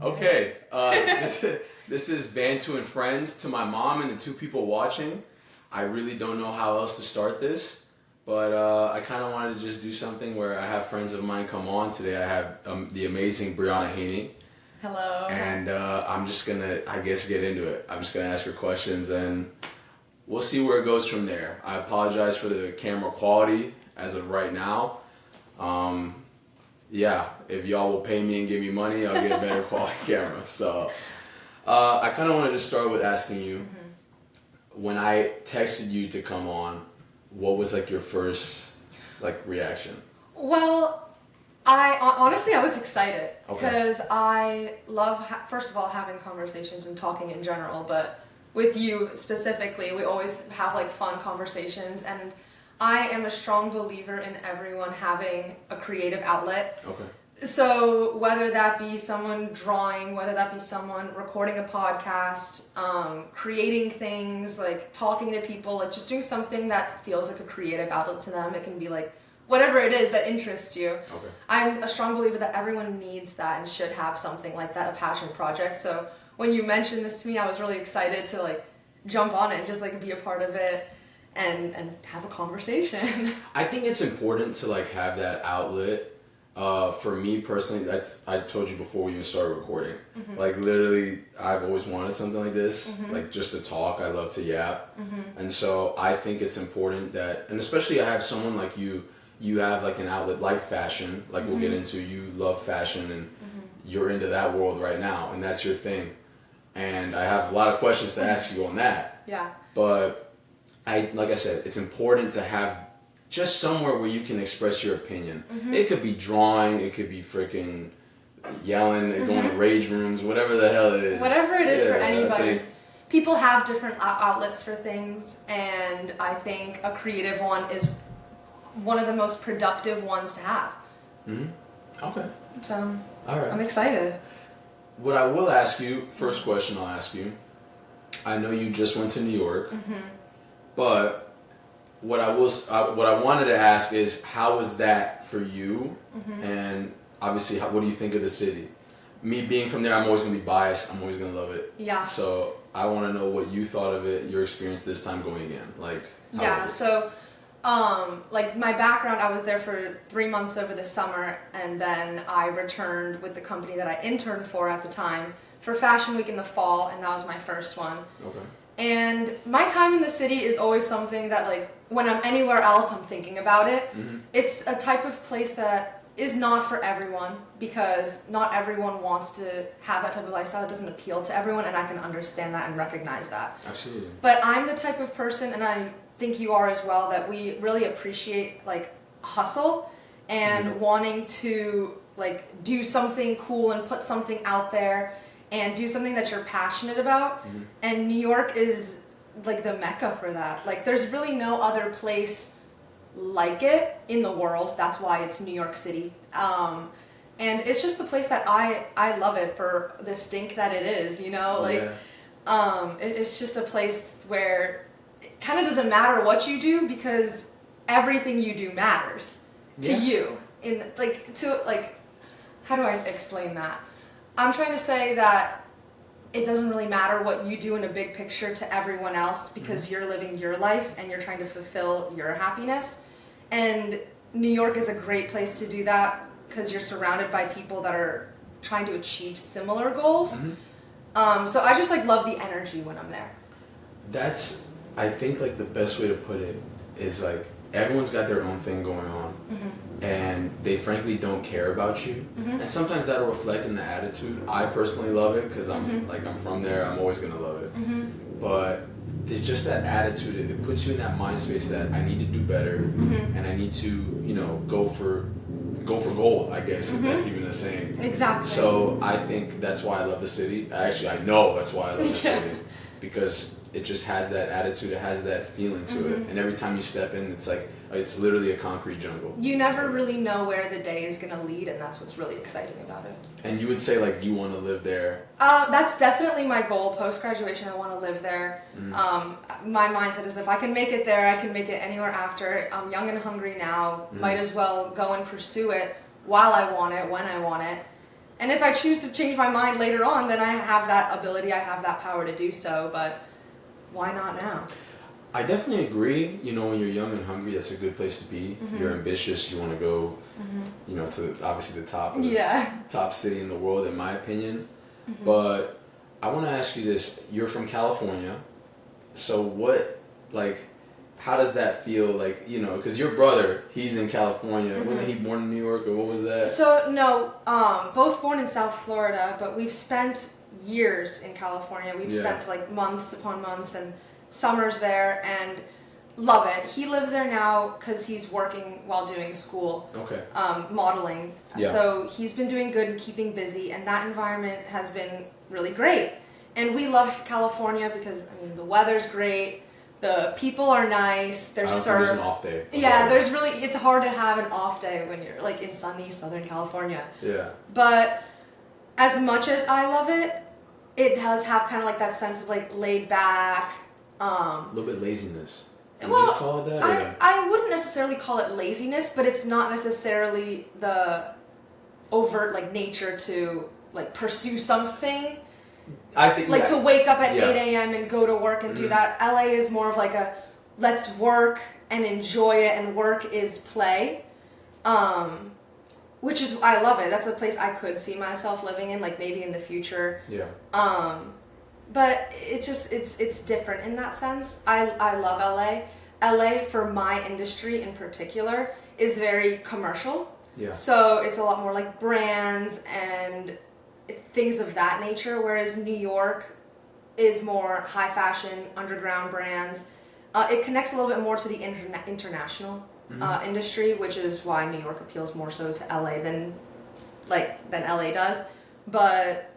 Okay, this is Bantu and Friends to my mom and the two people watching. I really don't know how else to start this, but I kind of wanted to just do something where I have friends of mine come on. Today I have the amazing Brianna Heaney. Hello. And I'm just going to, I guess, get into it. I'm just going to ask her questions and we'll see where it goes from there. I apologize for the camera quality as of right now. Yeah, if y'all will pay me and give me money, I'll get a better quality camera. So I kind of wanted to start with asking you, when I texted you to come on, what was like your first reaction? Well, honestly I was excited because I love first of all having conversations and talking in general, but with you specifically, we always have like fun conversations, and I am a strong believer in everyone having a creative outlet. Okay. So whether that be someone drawing, whether that be someone recording a podcast, creating things, like talking to people, like just doing something that feels like a creative outlet to them. It can be like whatever it is that interests you. Okay. I'm a strong believer that everyone needs that and should have something like that, a passion project. So when you mentioned this to me, I was really excited to like jump on it and just like be a part of it. And have a conversation. I think it's important to like have that outlet. For me personally, I told you before we even started recording. Like literally, I've always wanted something like this, like just to talk. I love to yap, and so I think it's important that, and especially I have someone like you. You have like an outlet like fashion, like we'll get into. You love fashion, and you're into that world right now, and that's your thing. And I have a lot of questions to ask you on that. Yeah. But like I said, it's important to have just somewhere where you can express your opinion. It could be drawing, it could be freaking yelling, going to rage rooms, whatever the hell it is. Whatever it is for anybody. People have different outlets for things, and I think a creative one is one of the most productive ones to have. Okay. So, all right. I'm excited. What I will ask you, first question I'll ask you, I know you just went to New York. But what I wanted to ask is, how was that for you? And obviously, what do you think of the city? Me being from there, I'm always going to be biased. I'm always going to love it. Yeah. So I want to know what you thought of it, your experience this time going again. Like, how was it? So, like my background, I was there for 3 months over the summer, and then I returned with the company that I interned for at the time for Fashion Week in the fall, and that was my first one. Okay. And my time in the city is always something that, like, when I'm anywhere else, I'm thinking about it. It's a type of place that is not for everyone, because not everyone wants to have that type of lifestyle. It doesn't appeal to everyone, and I can understand that and recognize that. Absolutely. But I'm the type of person, and I think you are as well, that we really appreciate, like, hustle and wanting to, like, do something cool and put something out there and do something that you're passionate about. And New York is like the mecca for that. Like, there's really no other place like it in the world. That's why it's New York City. And it's just the place that I love it for the stink that it is, you know? It's just a place where it kind of doesn't matter what you do, because everything you do matters to you. How do I explain that? I'm trying to say that it doesn't really matter what you do in a big picture to everyone else, because you're living your life and you're trying to fulfill your happiness. And New York is a great place to do that, because you're surrounded by people that are trying to achieve similar goals. So I just love the energy when I'm there. That's, I think, the best way to put it is everyone's got their own thing going on. And they frankly don't care about you, and sometimes that'll reflect in the attitude. I personally love it because I'm from there. I'm always gonna love it. But it's just that attitude. It puts you in that mind space that I need to do better, and I need to go for gold. I guess if that's even a saying. Exactly. So I think that's why I love the city. Actually, I know that's why I love the city, because it just has that attitude. It has that feeling to it, and every time you step in, it's literally a concrete jungle. You never really know where the day is going to lead, and that's what's really exciting about it. And you would say, you want to live there? That's definitely my goal. Post-graduation, I want to live there. My mindset is, if I can make it there, I can make it anywhere after. I'm young and hungry now. Might as well go and pursue it while I want it, when I want it. And if I choose to change my mind later on, then I have that ability, I have that power to do so, but why not now? I definitely agree. You know, when you're young and hungry, that's a good place to be. You're ambitious. You want to go, you know, to obviously the top of the top city in the world, in my opinion. But I want to ask you this. You're from California. So what, like, how does that feel? Like, you know, because your brother, he's in California. Wasn't he born in New York, or what was that? So, no, both born in South Florida, but we've spent years in California. We've spent, like, months upon months and summers there, and love it. He lives there now because he's working while doing school. Okay. Modeling. Yeah. So he's been doing good and keeping busy, and that environment has been really great. And we love California because, I mean, the weather's great, the people are nice, there's surf. There's an off day. Yeah, there's really, it's hard to have an off day when you're like in sunny Southern California. Yeah. But as much as I love it, it does have kind of like that sense of like laid back. A little bit laziness. Would Well, you just call it that? I wouldn't necessarily call it laziness, but it's not necessarily the overt like nature to like pursue something. I think like to wake up at 8 Yeah. a.m. and go to work and do that. LA is more of like a let's work and enjoy it, and work is play. Which is, I love it. That's a place I could see myself living in, like maybe in the future. Yeah. But it's just, it's different in that sense. I love LA. LA, for my industry in particular, is very commercial. Yeah. So it's a lot more like brands and things of that nature, whereas New York is more high fashion, underground brands. It connects a little bit more to the international industry, which is why New York appeals more so to LA than LA does. But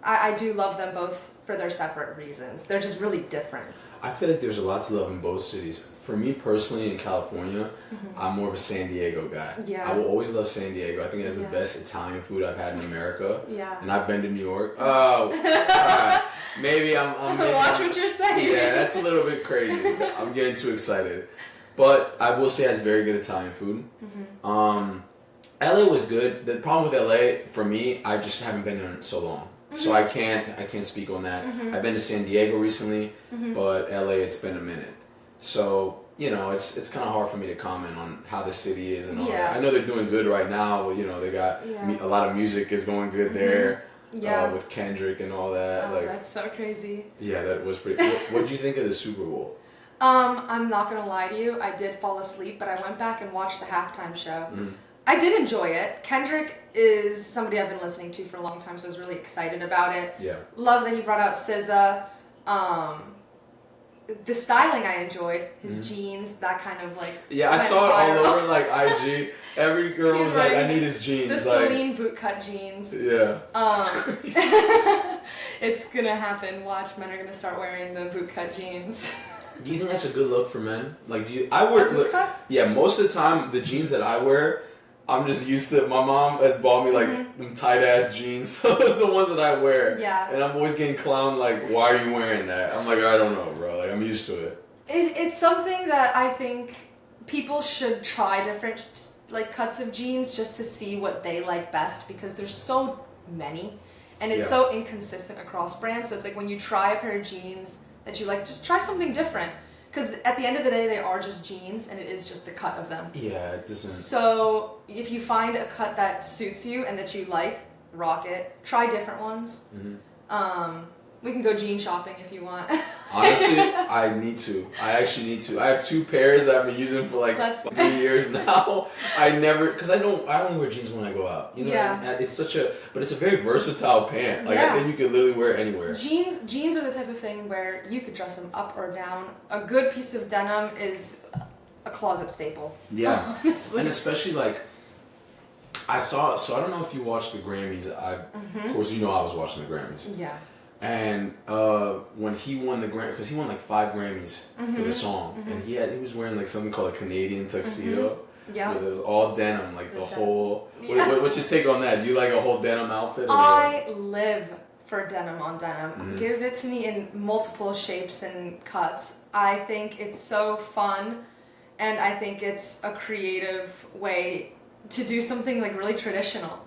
I do love them both for their separate reasons. They're just really different. I feel like there's a lot to love in both cities. For me personally, in California, I'm more of a San Diego guy. Yeah. I will always love San Diego. I think it has the best Italian food I've had in America. Yeah. And I've been to New York. Oh, alright. Maybe I'm Watch what you're saying. Yeah, that's a little bit crazy. I'm getting too excited. But I will say it has very good Italian food. LA was good. The problem with LA, for me, I just haven't been there in so long. So I can't speak on that. I've been to San Diego recently, but LA, it's been a minute. So, you know, it's kind of hard for me to comment on how the city is and all that. I know they're doing good right now. You know, they got a lot of music is going good there. Yeah. With Kendrick and all that. Oh, that's so crazy. Yeah, that was pretty. What did you think of the Super Bowl? I'm not gonna lie to you. I did fall asleep, but I went back and watched the halftime show. I did enjoy it. Kendrick is somebody I've been listening to for a long time, so I was really excited about it. Yeah. Love that he brought out SZA. The styling I enjoyed. His jeans, that kind of like. Yeah, I saw it all over like IG. Every girl was like, "I need his jeans." The Celine bootcut jeans. Yeah. It's crazy. It's gonna happen. Watch, men are gonna start wearing the bootcut jeans. Do you think that's a good look for men? Like, I wear bootcut? Yeah, most of the time the jeans that I wear, I'm just used to. My mom has bought me like them tight ass jeans. So those are the ones that I wear. Yeah. And I'm always getting clowned like, "Why are you wearing that?" I'm like, I don't know, bro. Like, I'm used to it. It's something that I think people should try different like cuts of jeans just to see what they like best, because there's so many and it's so inconsistent across brands. So it's like when you try a pair of jeans that you like, just try something different, because at the end of the day they are just jeans and it is just the cut of them. Yeah, it doesn't. So if you find a cut that suits you and that you like, rock it. Try different ones. We can go jean shopping if you want. Honestly, I need to. I actually need to. I have 2 pairs that I've been using for like 3 years now. Because I only wear jeans when I go out. You know, and it's but it's a very versatile pant. Like, I think you could literally wear it anywhere. Jeans are the type of thing where you could dress them up or down. A good piece of denim is a closet staple. Yeah. Honestly. And especially like, so I don't know if you watched the Grammys. Of course, you know I was watching the Grammys. Yeah. And when he won the Grammy, because he won like 5 Grammys for the song, and he was wearing like something called a Canadian tuxedo. Yeah. It was all denim, like the whole. What's your take on that? Do you like a whole denim outfit? I live for denim on denim. Give it to me in multiple shapes and cuts. I think it's so fun, and I think it's a creative way to do something like really traditional.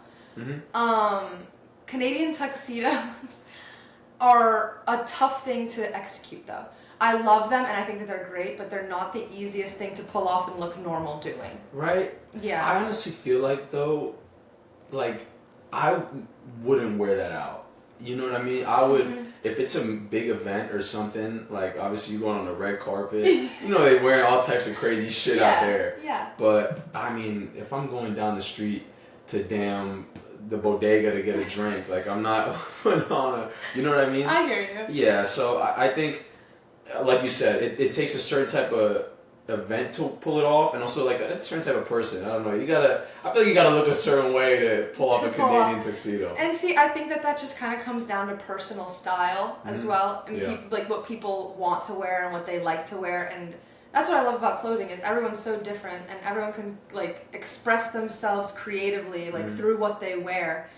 Canadian tuxedos are a tough thing to execute though. I love them and I think that they're great, but they're not the easiest thing to pull off and look normal doing. Right? Yeah. I honestly feel like though, like, I wouldn't wear that out. You know what I mean? I would, if it's a big event or something, like obviously you going on the red carpet, you know they wearing all types of crazy shit out there. Yeah. But I mean, if I'm going down the street to the bodega to get a drink, like I'm not putting on a, you know what I mean? I hear you. Yeah, so I think, like you said, it takes a certain type of event to pull it off, and also like a certain type of person. I don't know. I feel like you gotta look a certain way to pull off a Canadian tuxedo. And see, I think that just kind of comes down to personal style as well, and like what people want to wear and what they like to wear, and that's what I love about clothing is everyone's so different, and everyone can like express themselves creatively like through what they wear,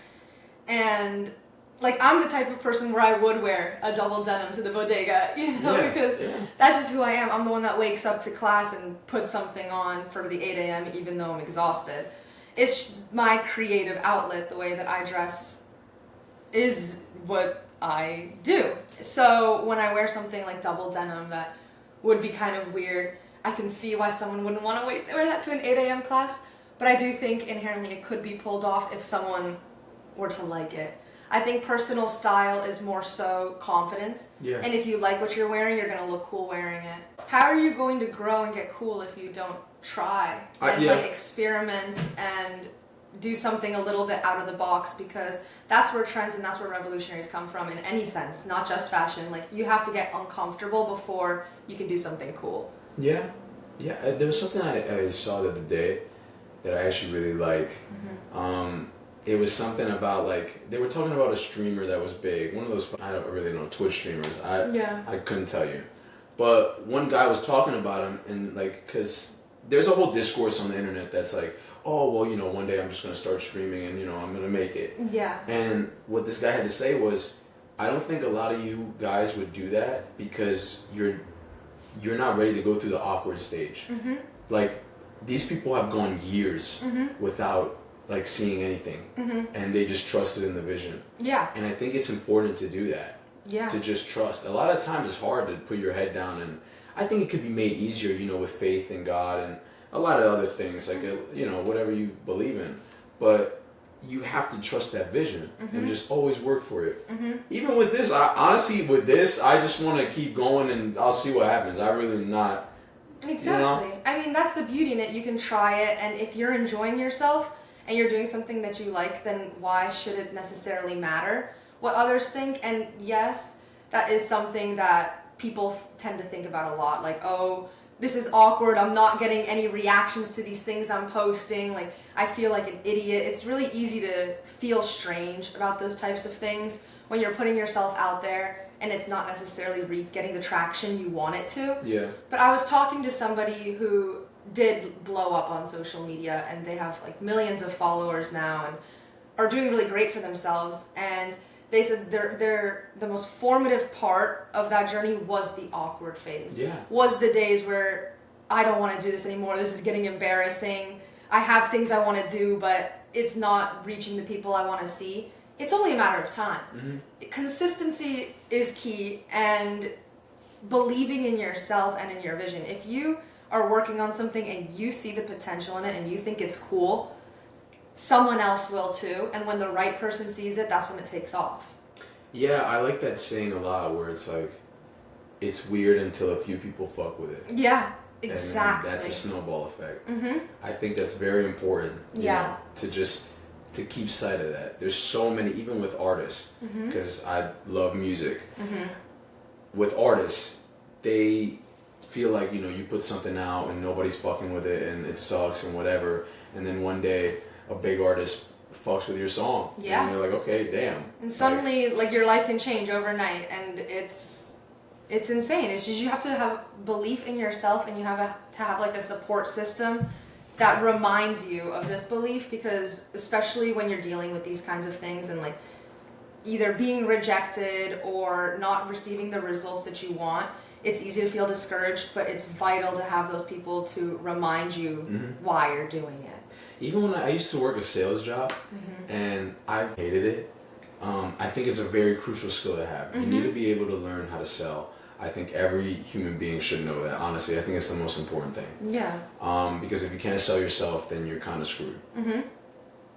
and. Like, I'm the type of person where I would wear a double denim to the bodega, you know, because that's just who I am. I'm the one that wakes up to class and puts something on for the 8 a.m. even though I'm exhausted. It's my creative outlet. The way that I dress is what I do. So when I wear something like double denim that would be kind of weird, I can see why someone wouldn't want to wear that to an 8 a.m. class. But I do think inherently it could be pulled off if someone were to like it. I think personal style is more so confidence. Yeah. And if you like what you're wearing, you're going to look cool wearing it. How are you going to grow and get cool if you don't try and like experiment and do something a little bit out of the box? Because that's where trends and that's where revolutionaries come from in any sense, not just fashion. Like you have to get uncomfortable before you can do something cool. Yeah. Yeah. There was something I saw the other day that I actually really like. It was something about like they were talking about a streamer that was big. One of those, I don't really know, Twitch streamers. I couldn't tell you, but one guy was talking about him and like because there's a whole discourse on the internet that's like, oh well, you know, one day I'm just gonna start streaming and you know I'm gonna make it. Yeah. And what this guy had to say was, I don't think a lot of you guys would do that because you're not ready to go through the awkward stage. Like these people have gone years without like seeing anything and they just trusted in the vision. Yeah. And I think it's important to do that. Yeah. To just trust. A lot of times it's hard to put your head down, and I think it could be made easier, you know, with faith in God and a lot of other things like you know, whatever you believe in. But you have to trust that vision and just always work for it. Even with this, I just want to keep going and I'll see what happens. I really not. Exactly. You know? I mean, that's the beauty in it. You can try it, and if you're enjoying yourself and you're doing something that you like, then why should it necessarily matter what others think? And yes, that is something that people tend to think about a lot. Like, oh, this is awkward. I'm not getting any reactions to these things I'm posting. Like, I feel like an idiot. It's really easy to feel strange about those types of things when you're putting yourself out there and it's not necessarily getting the traction you want it to. Yeah. But I was talking to somebody who did blow up on social media, and they have like millions of followers now and are doing really great for themselves, and they said the most formative part of that journey was the awkward phase. Yeah. Was the days where I don't want to do this anymore, this is getting embarrassing, I have things I want to do but it's not reaching the people I want to see. It's only a matter of time. Consistency is key, and believing in yourself and in your vision. If you are working on something and you see the potential in it and you think it's cool, someone else will too, and when the right person sees it, that's when it takes off. Yeah, I like that saying a lot, where it's like, it's weird until a few people fuck with it. Yeah, exactly. And that's a snowball effect. I think that's very important, you know, to keep sight of that. There's so many, even with artists, because I love music. With artists, they feel like, you know, you put something out and nobody's fucking with it and it sucks and whatever, and then one day a big artist fucks with your song. Yeah. And you're like, okay, damn. And suddenly, like your life can change overnight, and it's insane. It's just you have to have belief in yourself, and you have to have like a support system that reminds you of this belief, because especially when you're dealing with these kinds of things and like either being rejected or not receiving the results that you want, it's easy to feel discouraged, but it's vital to have those people to remind you why you're doing it. Even when I used to work a sales job, and I hated it, I think it's a very crucial skill to have. You need to be able to learn how to sell. I think every human being should know that. Honestly, I think it's the most important thing. Yeah. Because if you can't sell yourself, then you're kind of screwed.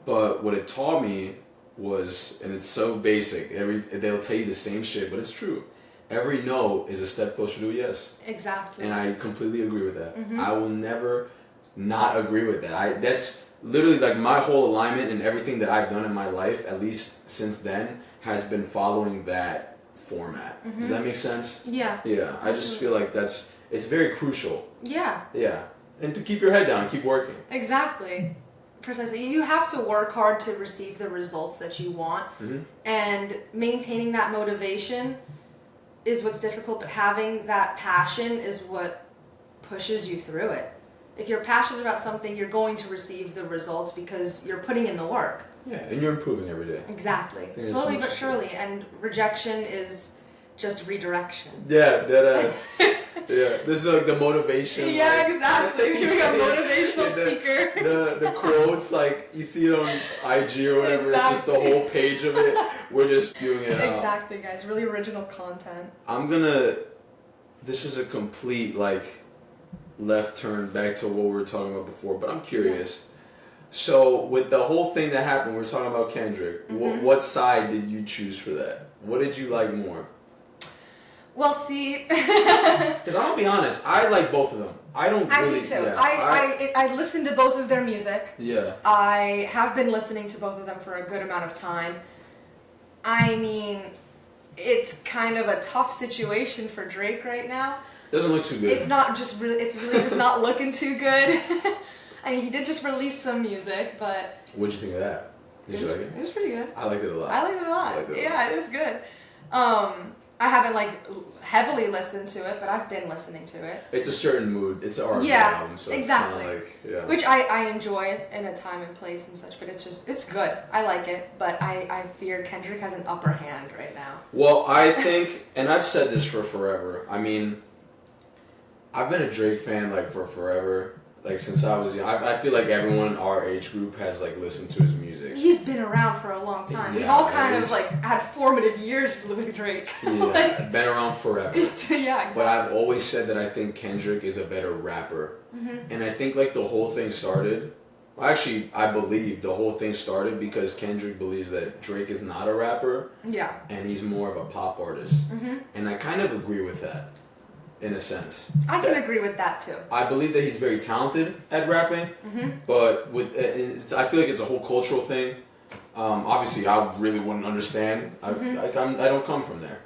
But what it taught me was, and it's so basic, they'll tell you the same shit, but it's true. Every no is a step closer to a yes. Exactly. And I completely agree with that. I will never not agree with that. That's literally like my whole alignment and everything that I've done in my life, at least since then, has been following that format. Does that make sense? Yeah. Yeah. I just feel like it's very crucial. Yeah. Yeah. And to keep your head down and keep working. Exactly. Precisely. You have to work hard to receive the results that you want. And maintaining that motivation is what's difficult, but having that passion is what pushes you through it. If you're passionate about something, you're going to receive the results because you're putting in the work. Yeah, and you're improving every day. Exactly. Slowly but surely. And rejection is just redirection. Yeah, deadass. Yeah, this is like the motivation. Yeah, like, exactly. We got motivational speakers. The quotes, like you see it on IG or whatever. Exactly. It's just the whole page of it. We're just spewing it out. Exactly, guys. Really original content. This is a complete like left turn back to what we were talking about before, but I'm curious. Yeah. So with the whole thing that happened, we were talking about Kendrick. What side did you choose for that? What did you like more? Well, see, because I'm gonna be honest, I like both of them. I do too. Yeah, I listen to both of their music. Yeah. I have been listening to both of them for a good amount of time. I mean, it's kind of a tough situation for Drake right now. Doesn't look too good. It's really just not looking too good. I mean, he did just release some music, but... What'd you think of that? Did you like it? It was pretty good. I liked it a lot. I liked it a lot. Yeah, it was good. I haven't heavily listened to it, but I've been listening to it. It's a certain mood. It's an R&B album, so exactly. It's kind of which I enjoy in a time and place and such, but it's good. I like it, but I fear Kendrick has an upper hand right now. Well, I think, and I've said this for forever. I mean, I've been a Drake fan for forever. Since I was young, I feel like everyone in our age group has listened to his music. He's been around for a long time. Yeah, we've all kind of had formative years with Drake. Yeah, been around forever. Yeah, exactly. But I've always said that I think Kendrick is a better rapper, and I think the whole thing started. Well, actually, I believe the whole thing started because Kendrick believes that Drake is not a rapper. Yeah. And he's more of a pop artist, and I kind of agree with that. In a sense, I can agree with that too. I believe that he's very talented at rapping, but I feel like it's a whole cultural thing. Obviously, I really wouldn't understand. I don't come from there,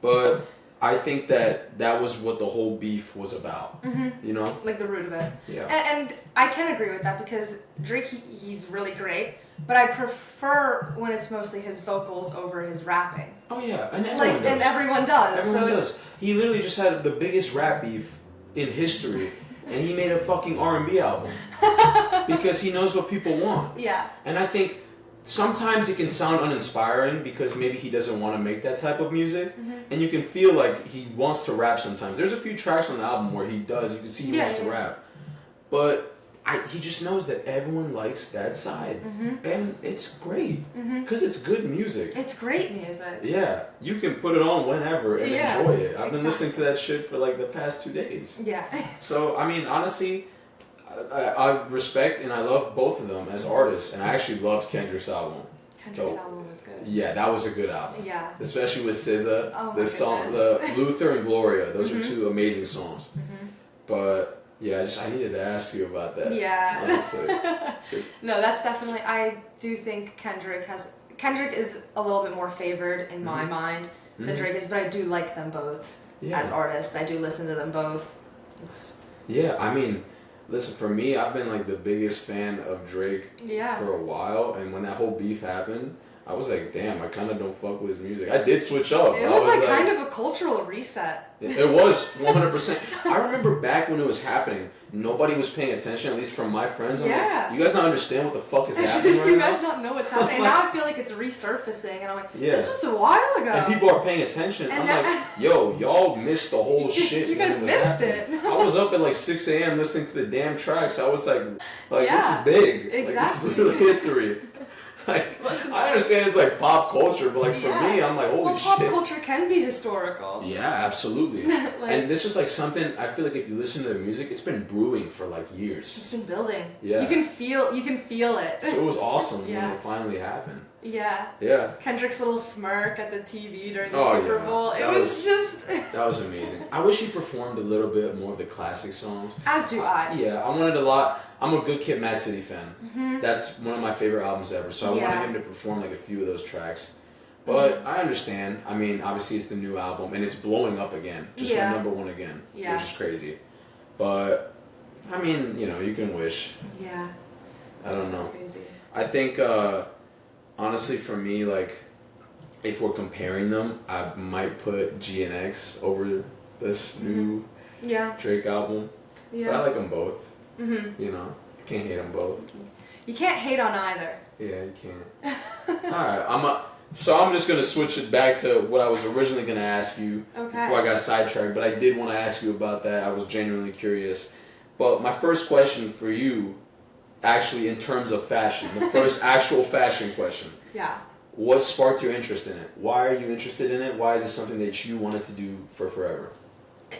but I think that was what the whole beef was about. You know, the root of it. Yeah, and I can agree with that because Drake, he's really great, but I prefer when it's mostly his vocals over his rapping. Oh yeah, and everyone does. And everyone does. Everyone does. He literally just had the biggest rap beef in history, and he made a fucking R&B album because he knows what people want. Yeah. And I think sometimes it can sound uninspiring because maybe he doesn't want to make that type of music, and you can feel like he wants to rap sometimes. There's a few tracks on the album where he does. You can see he wants to rap, but he just knows that everyone likes that side, and it's great because it's good music. It's great music. Yeah, you can put it on whenever and enjoy it. I've been listening to that shit for the past 2 days. Yeah. So I mean, honestly, I respect and I love both of them as artists, and I actually loved Kendrick's album. Kendrick's album was good. Yeah, that was a good album. Yeah. Especially with SZA. Oh my the song, goodness. the Luther and Gloria. Those are two amazing songs. But yeah, I needed to ask you about that. Yeah. Honestly. No, that's definitely. I do think Kendrick is a little bit more favored in my mind than Drake is, but I do like them both as artists. I do listen to them both. Yeah, I mean, listen, for me, I've been the biggest fan of Drake for a while, and when that whole beef happened, I was like, damn, I kind of don't fuck with his music. I did switch up. It was kind of a cultural reset. It was 100%. I remember back when it was happening, nobody was paying attention, at least from my friends. I'm like, you guys not understand what the fuck is happening right now? You guys not know what's happening. And now I feel like it's resurfacing, and I'm like, this was a while ago. And people are paying attention. And I'm like, yo, y'all missed the whole shit. You guys missed it. I was up at 6 a.m. listening to the damn tracks. I was like this is big. Exactly. This is literally history. Like, I understand it's like pop culture, but like for me, I'm like, holy shit. Pop culture can be historical. Yeah, absolutely. And this is like something, I feel like if you listen to the music, it's been brewing for like years. It's been building. Yeah. You can feel it. So it was awesome when it finally happened. Yeah. Yeah. Kendrick's little smirk at the TV during the Super Bowl. It was just... That was amazing. I wish he performed a little bit more of the classic songs. As do I. Yeah, I wanted a lot. I'm a Good Kid, Mad City fan. Mm-hmm. That's one of my favorite albums ever. So I wanted him to perform like a few of those tracks. But I understand. I mean, obviously it's the new album and it's blowing up again. Just went #1 again. Yeah. Which is crazy. But, I mean, you know, you can wish. Yeah. I don't know. Crazy. I think, honestly, for me, like, if we're comparing them, I might put G and X over this new Drake album. Yeah. But I like them both. Mm-hmm. You know, you can't hate them both. You can't hate on either. Yeah, you can't. All right, so I'm just gonna switch it back to what I was originally gonna ask you before I got sidetracked. But I did want to ask you about that. I was genuinely curious. But my first question for you, actually, in terms of fashion, the first actual fashion question. Yeah. What sparked your interest in it? Why are you interested in it? Why is it something that you wanted to do for forever?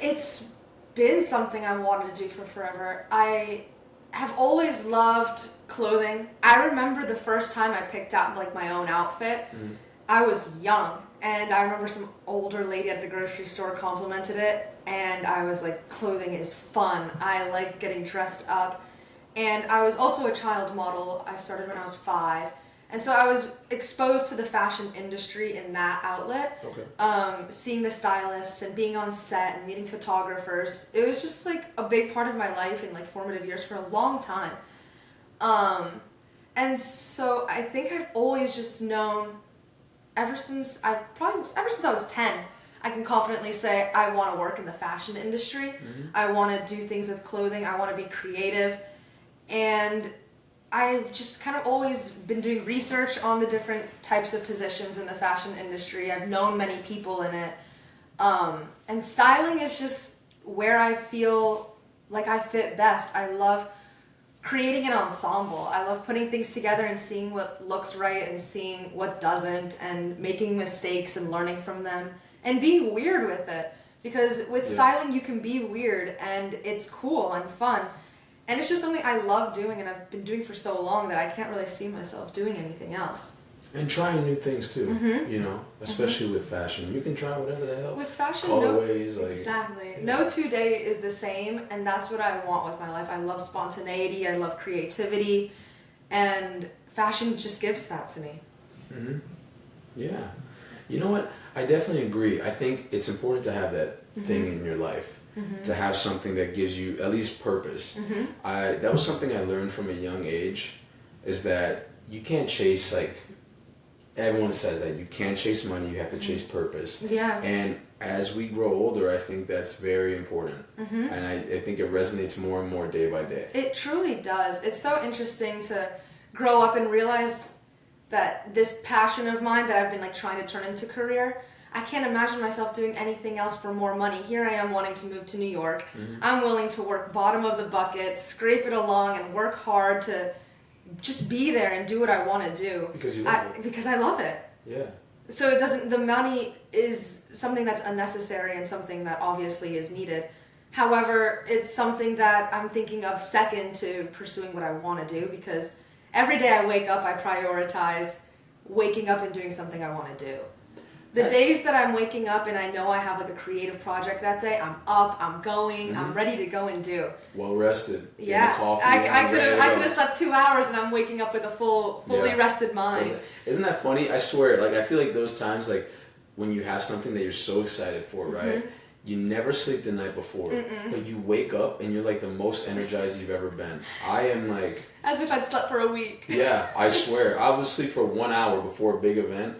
It's been something I wanted to do for forever. I have always loved clothing. I remember the first time I picked out like my own outfit. Mm-hmm. I was young, and I remember some older lady at the grocery store complimented it, and I was like, clothing is fun. I like getting dressed up. And I was also a child model. I started when I was 5. And so I was exposed to the fashion industry in that outlet. Okay. Seeing the stylists and being on set and meeting photographers. It was just like a big part of my life in like formative years for a long time. And so I think I've always just known ever since I was 10, I can confidently say I want to work in the fashion industry. Mm-hmm. I want to do things with clothing. I want to be creative. And I've just kind of always been doing research on the different types of positions in the fashion industry. I've known many people in it. And styling is just where I feel like I fit best. I love creating an ensemble. I love putting things together and seeing what looks right and seeing what doesn't and making mistakes and learning from them and being weird with it. Because with styling you can be weird and it's cool and fun. And it's just something I love doing and I've been doing for so long that I can't really see myself doing anything else. And trying new things too, you know, especially with fashion. You can try whatever the hell. With fashion, colorways, exactly. Yeah. No 2 day is the same, and that's what I want with my life. I love spontaneity, I love creativity, and fashion just gives that to me. Mm-hmm. Yeah. You know what? I definitely agree. I think it's important to have that thing in your life. Mm-hmm. To have something that gives you at least purpose. Mm-hmm. That was something I learned from a young age, is that you can't chase, like, everyone says that you can't chase money, you have to chase purpose. Yeah. And as we grow older, I think that's very important. Mm-hmm. And I think it resonates more and more day by day. It truly does. It's so interesting to grow up and realize that this passion of mine that I've been like trying to turn into career, I can't imagine myself doing anything else for more money. Here I am wanting to move to New York. Mm-hmm. I'm willing to work bottom of the bucket, scrape it along, and work hard to just be there and do what I want to do. Because you love it. Because I love it. Yeah. So the money is something that's unnecessary and something that obviously is needed. However, it's something that I'm thinking of second to pursuing what I want to do, because every day I wake up, I prioritize waking up and doing something I want to do. The days that I'm waking up and I know I have like a creative project that day, I'm up, I'm going, I'm ready to go and do. Well rested. Yeah. Coffee, I could have slept 2 hours and I'm waking up with a fully rested mind. Isn't that funny? I swear, like I feel like those times, like when you have something that you're so excited for, right? You never sleep the night before. But you wake up and you're like the most energized you've ever been. I am like... As if I'd slept for a week. Yeah, I swear. I would sleep for 1 hour before a big event.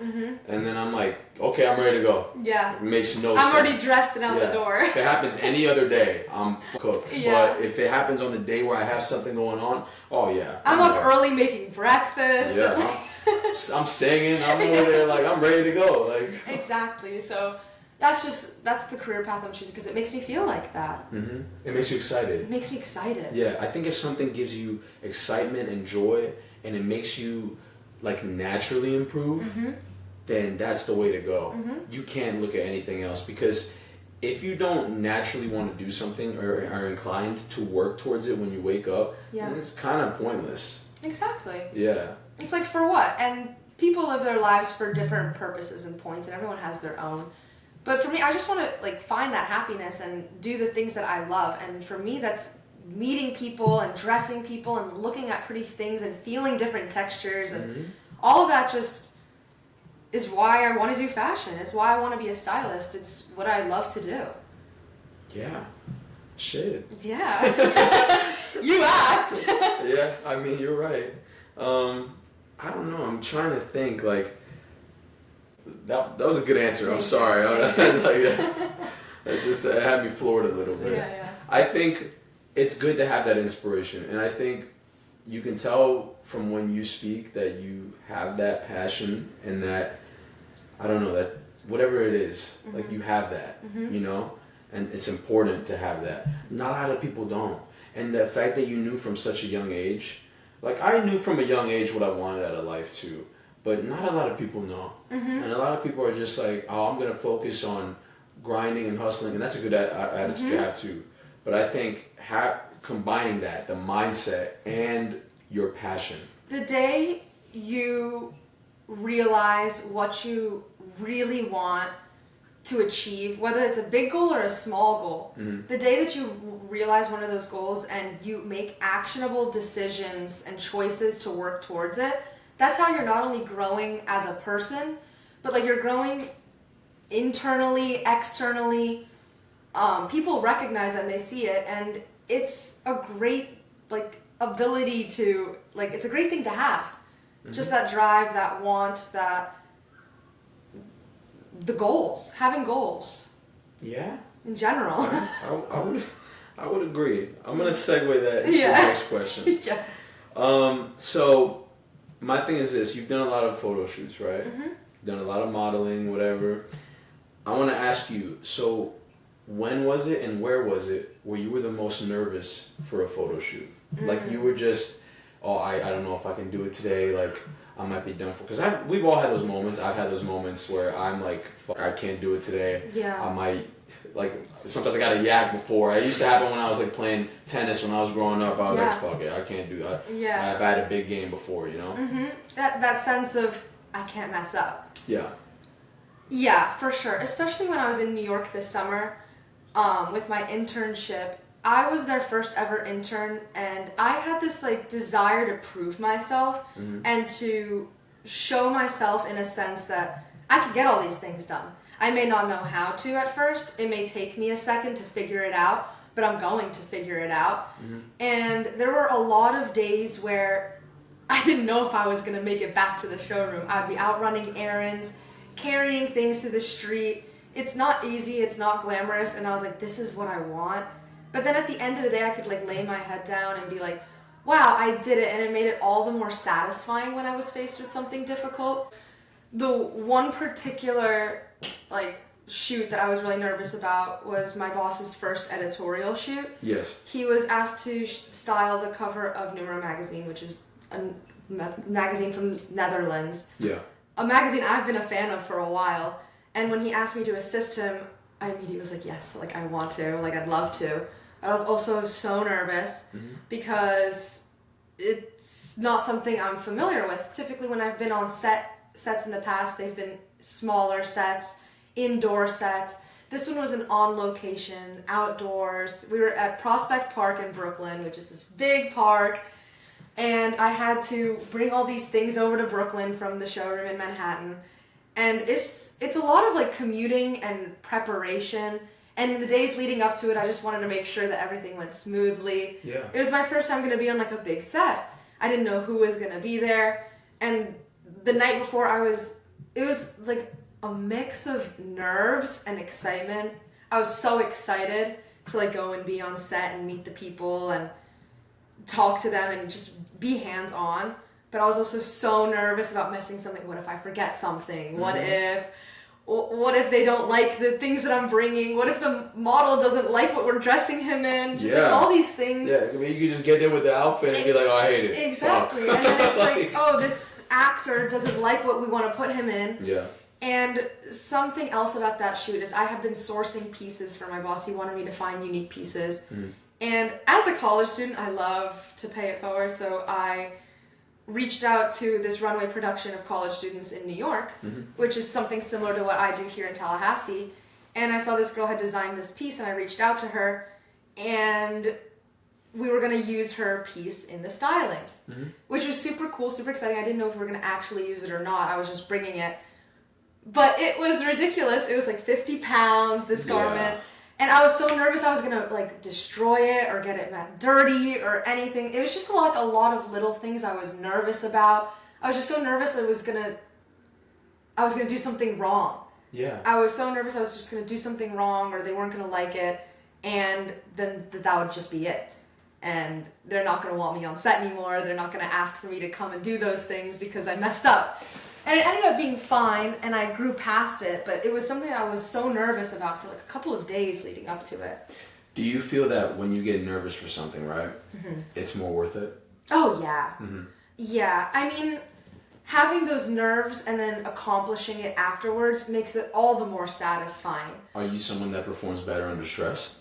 And then I'm like, okay, I'm ready to go. Yeah. It makes no sense. I'm already dressed and out the door. If it happens any other day, I'm cooked. Yeah. But if it happens on the day where I have something going on, oh yeah. I'm up early making breakfast. Yeah. I'm singing. I'm over there like I'm ready to go. Like exactly. So... That's the career path I'm choosing because it makes me feel like that. It makes you excited. It makes me excited. Yeah, I think if something gives you excitement and joy and it makes you like naturally improve, then that's the way to go. You can't look at anything else, because if you don't naturally want to do something or are inclined to work towards it when you wake up, then it's kind of pointless. Exactly. Yeah. It's like, for what? And people live their lives for different purposes and points, and everyone has their own. But for me, I just want to like find that happiness and do the things that I love. And for me, that's meeting people and dressing people and looking at pretty things and feeling different textures, and all of that just is why I want to do fashion. It's why I want to be a stylist. It's what I love to do. Yeah. Shit. Yeah. You asked. Yeah, I mean, you're right. I don't know. I'm trying to think. Like, that was a good answer. I'm sorry. Like that had me floored a little bit. Yeah. I think it's good to have that inspiration, and I think you can tell from when you speak that you have that passion and that, I don't know, that whatever it is, like you have that, you know, and it's important to have that. Not a lot of people don't. And the fact that you knew from such a young age, like I knew from a young age what I wanted out of life too, but not a lot of people know. And a lot of people are just like, oh, I'm going to focus on grinding and hustling, and that's a good attitude to have too. But I think combining that, the mindset and your passion. The day you realize what you really want to achieve, whether it's a big goal or a small goal, the day that you realize one of those goals and you make actionable decisions and choices to work towards it, that's how you're not only growing as a person, but like you're growing internally, externally. People recognize that and they see it, and it's a great like ability to like, it's a great thing to have. Just that drive, that want, that the goals, having goals. Yeah. In general. I would agree. I'm gonna segue that into the next question. So my thing is this: you've done a lot of photo shoots, right? Done a lot of modeling, whatever. I want to ask you. So when was it and where was it where you were the most nervous for a photo shoot? Like you were just, oh, I don't know if I can do it today. Like I might be done for, because we've all had those moments. I've had those moments where I'm like, fuck, I can't do it today. Yeah. I might, like, sometimes I got a yak before. It used to happen when I was like playing tennis when I was growing up. I was like, fuck it, I can't do that. Yeah. I've had a big game before, you know? That sense of, I can't mess up. Yeah. Yeah, for sure. Especially when I was in New York this summer with my internship. I was their first ever intern, and I had this like desire to prove myself and to show myself in a sense that I could get all these things done. I may not know how to at first. It may take me a second to figure it out, but I'm going to figure it out. And there were a lot of days where I didn't know if I was going to make it back to the showroom. I'd be out running errands, carrying things to the street. It's not easy, it's not glamorous, and I was like, this is what I want. But then at the end of the day, I could like lay my head down and be like, wow, I did it, and it made it all the more satisfying when I was faced with something difficult. The one particular like shoot that I was really nervous about was my boss's first editorial shoot. Yes. He was asked to style the cover of Numero magazine, which is a magazine from Netherlands. Yeah. A magazine I've been a fan of for a while. And when he asked me to assist him, I immediately was like, yes, like I want to, like I'd love to. I was also so nervous because it's not something I'm familiar with. Typically when I've been on sets in the past, they've been smaller sets, indoor sets. This one was an on location, outdoors. We were at Prospect Park in Brooklyn, which is this big park. And I had to bring all these things over to Brooklyn from the showroom in Manhattan. And it's a lot of like commuting and preparation. And in the days leading up to it, I just wanted to make sure that everything went smoothly. Yeah. It was my first time going to be on like a big set. I didn't know who was going to be there. And the night before it was like a mix of nerves and excitement. I was so excited to like go and be on set and meet the people and talk to them and just be hands-on. But I was also so nervous about missing something. What if I forget something? What if what if they don't like the things that I'm bringing? What if the model doesn't like what we're dressing him in? Just like all these things. Yeah, I mean, you could just get there with the outfit and be like, oh, I hate it. Exactly. And then it's like, oh, this actor doesn't like what we want to put him in. Yeah. And something else about that shoot is I had been sourcing pieces for my boss. He wanted me to find unique pieces. And as a college student, I love to pay it forward. So I reached out to this runway production of college students in New York, which is something similar to what I do here in Tallahassee. And I saw this girl had designed this piece, and I reached out to her, and we were going to use her piece in the styling, which was super cool, super exciting. I didn't know if we were going to actually use it or not. I was just bringing it. But it was ridiculous. It was like 50 pounds, this garment. And I was so nervous I was going to like destroy it or get it dirty or anything. It was just like a lot of little things I was nervous about. I was just so nervous I was going to do something wrong. Yeah. I was so nervous I was just going to do something wrong or they weren't going to like it. And then that would just be it. And they're not going to want me on set anymore. They're not going to ask for me to come and do those things because I messed up. And it ended up being fine, and I grew past it, but it was something I was so nervous about for like a couple of days leading up to it. Do you feel that when you get nervous for something, right, it's more worth it? Oh, yeah. Yeah. I mean, having those nerves and then accomplishing it afterwards makes it all the more satisfying. Are you someone that performs better under stress?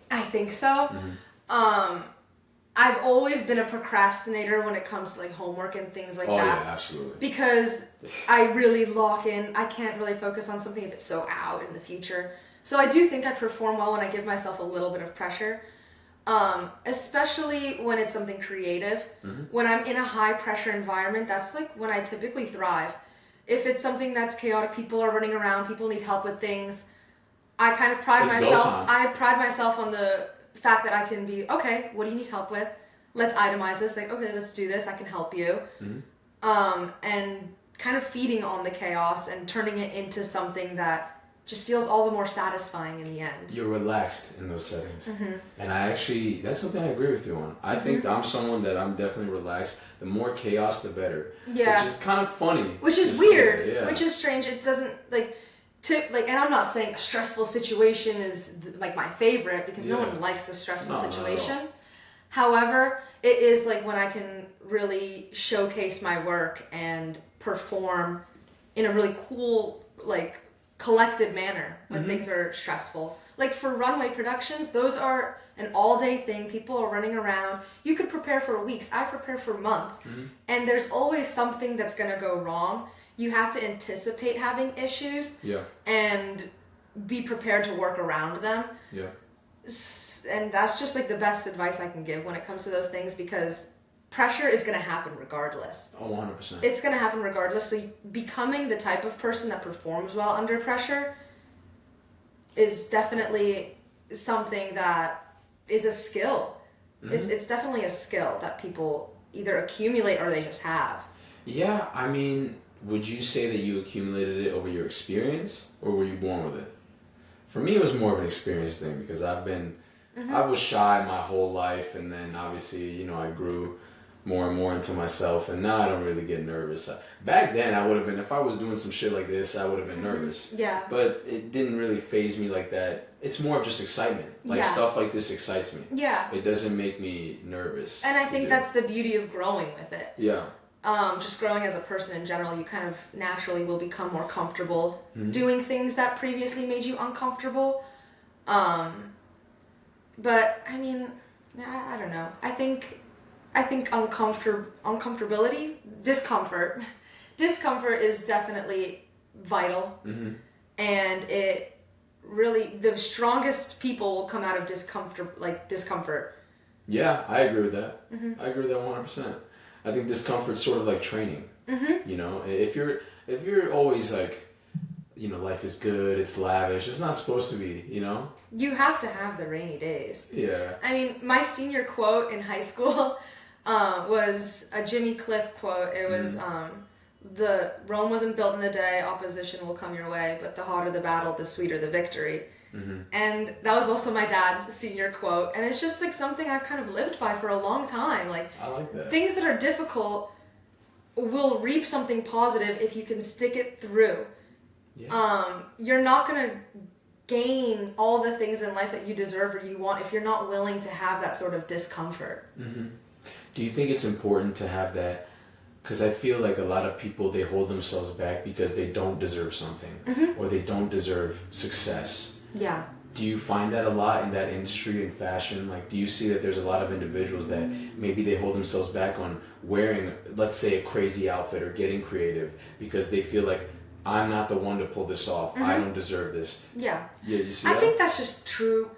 I think so. I've always been a procrastinator when it comes to like homework and things like that. Oh yeah, absolutely. Because I really lock in. I can't really focus on something if it's so out in the future. So I do think I perform well when I give myself a little bit of pressure. Especially when it's something creative. When I'm in a high pressure environment, that's like when I typically thrive. If it's something that's chaotic, people are running around, people need help with things, I kind of pride myself on the fact that I can be, okay, what do you need help with? Let's itemize this. Like, okay, let's do this. I can help you. And kind of feeding on the chaos and turning it into something that just feels all the more satisfying in the end. You're relaxed in those settings. And that's something I agree with you on. I think I'm someone that I'm definitely relaxed. The more chaos, the better. Yeah. Which is kind of funny. Which is weird. Which is strange. It doesn't, and I'm not saying a stressful situation is like my favorite because no one likes a stressful situation. However, it is like when I can really showcase my work and perform in a really cool, like collected manner when things are stressful. Like for runway productions, those are an all-day thing. People are running around. You could prepare for weeks. I prepare for months. And there's always something that's going to go wrong. You have to anticipate having issues and be prepared to work around them. And that's just like the best advice I can give when it comes to those things because pressure is going to happen regardless. Oh, 100%. It's going to happen regardless. So becoming the type of person that performs well under pressure is definitely something that is a skill. It's definitely a skill that people either accumulate or they just have. Yeah, I mean, would you say that you accumulated it over your experience or were you born with it? For me, it was more of an experience thing because I was shy my whole life and then obviously, I grew more and more into myself and now I don't really get nervous. Back then, I would have been, if I was doing some shit like this, I would have been nervous. Yeah. But it didn't really faze me like that. It's more of just excitement. Like stuff like this excites me. Yeah. It doesn't make me nervous. And I think that's the beauty of growing with it. Yeah. Just growing as a person in general, you kind of naturally will become more comfortable doing things that previously made you uncomfortable. But I mean, I don't know. I think uncomfortability, discomfort is definitely vital, and it really the strongest people will come out of discomfort. Yeah, I agree with that. I agree with that 100%. I think discomfort's sort of like training. If you're always like, life is good, it's lavish, it's not supposed to be, You have to have the rainy days. Yeah. I mean, my senior quote in high school was a Jimmy Cliff quote. It was, the Rome wasn't built in a day, opposition will come your way, but the hotter the battle, the sweeter the victory. And that was also my dad's senior quote. And it's just like something I've kind of lived by for a long time. Like, I like that. Things that are difficult will reap something positive if you can stick it through. You're not going to gain all the things in life that you deserve or you want if you're not willing to have that sort of discomfort. Mm-hmm. Do you think it's important to have that? Because I feel like a lot of people, they hold themselves back because they don't deserve something or they don't deserve success. Yeah. Do you find that a lot in that industry in fashion? Like, do you see that there's a lot of individuals that maybe they hold themselves back on wearing, let's say, a crazy outfit or getting creative because they feel like, I'm not the one to pull this off. I don't deserve this. Yeah. Yeah, you see I that? think that's just true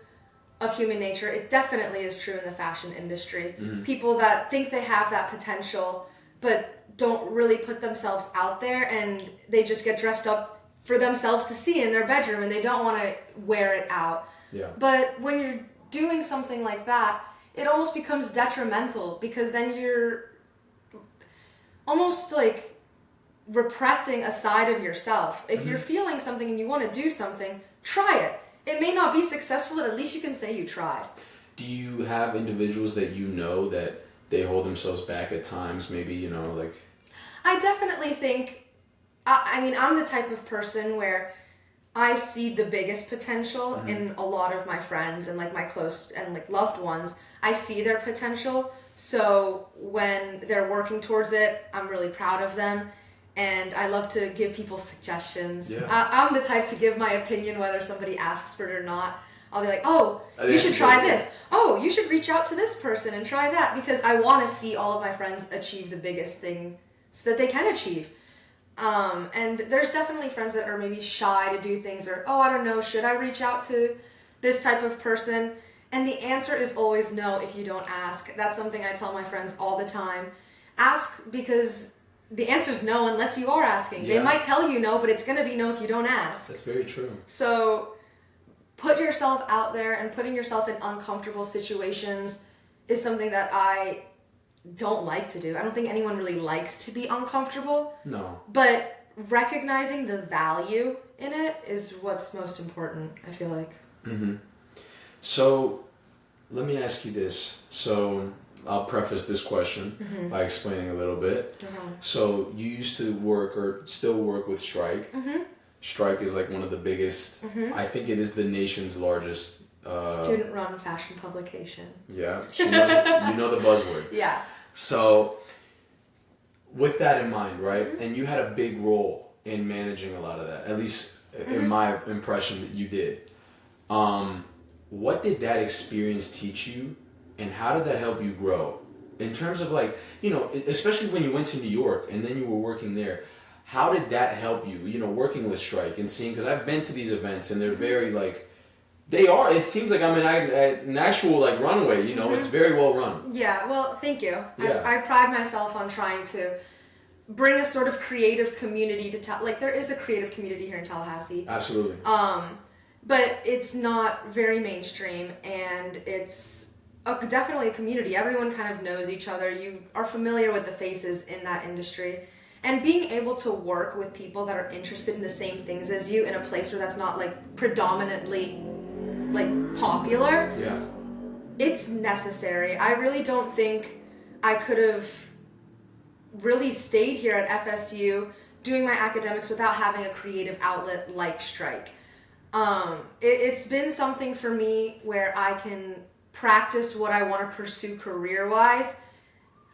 of human nature. It definitely is true in the fashion industry. People that think they have that potential but don't really put themselves out there, and they just get dressed up for themselves to see in their bedroom, and they don't want to wear it out. Yeah. But when you're doing something like that, it almost becomes detrimental because then you're almost like repressing a side of yourself. If you're feeling something and you want to do something, try it. It may not be successful, but at least you can say you tried. Do you have individuals that you know that they hold themselves back at times? Maybe, you know, like... I definitely think, I mean, I'm the type of person where I see the biggest potential in a lot of my friends and like my close and like loved ones. I see their potential. So when they're working towards it, I'm really proud of them. And I love to give people suggestions. Yeah. I'm the type to give my opinion whether somebody asks for it or not. I'll be like, oh, you should try this. Oh, you should reach out to this person and try that, because I want to see all of my friends achieve the biggest thing so that they can achieve. And there's definitely friends that are maybe shy to do things, or, oh, I don't know, should I reach out to this type of person? And the answer is always no if you don't ask. That's something I tell my friends all the time. Ask, because the answer is no unless you are asking. Yeah. They might tell you no, but it's going to be no if you don't ask. That's very true. So put yourself out there, and putting yourself in uncomfortable situations is something that I don't like to do. I don't think anyone really likes to be uncomfortable. No. But recognizing the value in it is what's most important, I feel like. Mm-hmm. So let me ask you this. So I'll preface this question by explaining a little bit. So you used to work, or still work, with Strike. Strike is like one of the biggest, I think it is the nation's largest student-run fashion publication. Yeah, she knows, you know the buzzword. Yeah. So with that in mind, right, and you had a big role in managing a lot of that, at least in my impression that you did. What did that experience teach you, and how did that help you grow? In terms of, like, you know, especially when you went to New York and then you were working there, how did that help you, you know, working with Strike and seeing, because I've been to these events and they're very, like, they are, it seems like I'm in an actual, like, runway, you know, it's very well run. Yeah, well, thank you. Yeah. I pride myself on trying to bring a sort of creative community to, like, there is a creative community here in Tallahassee. Absolutely. But it's not very mainstream, and it's definitely a community. Everyone kind of knows each other. You are familiar with the faces in that industry. And being able to work with people that are interested in the same things as you in a place where that's not, like, predominantly, like, popular, Yeah. it's necessary. I really don't think I could have really stayed here at FSU doing my academics without having a creative outlet like Strike. It's been something for me where I can practice what I want to pursue career-wise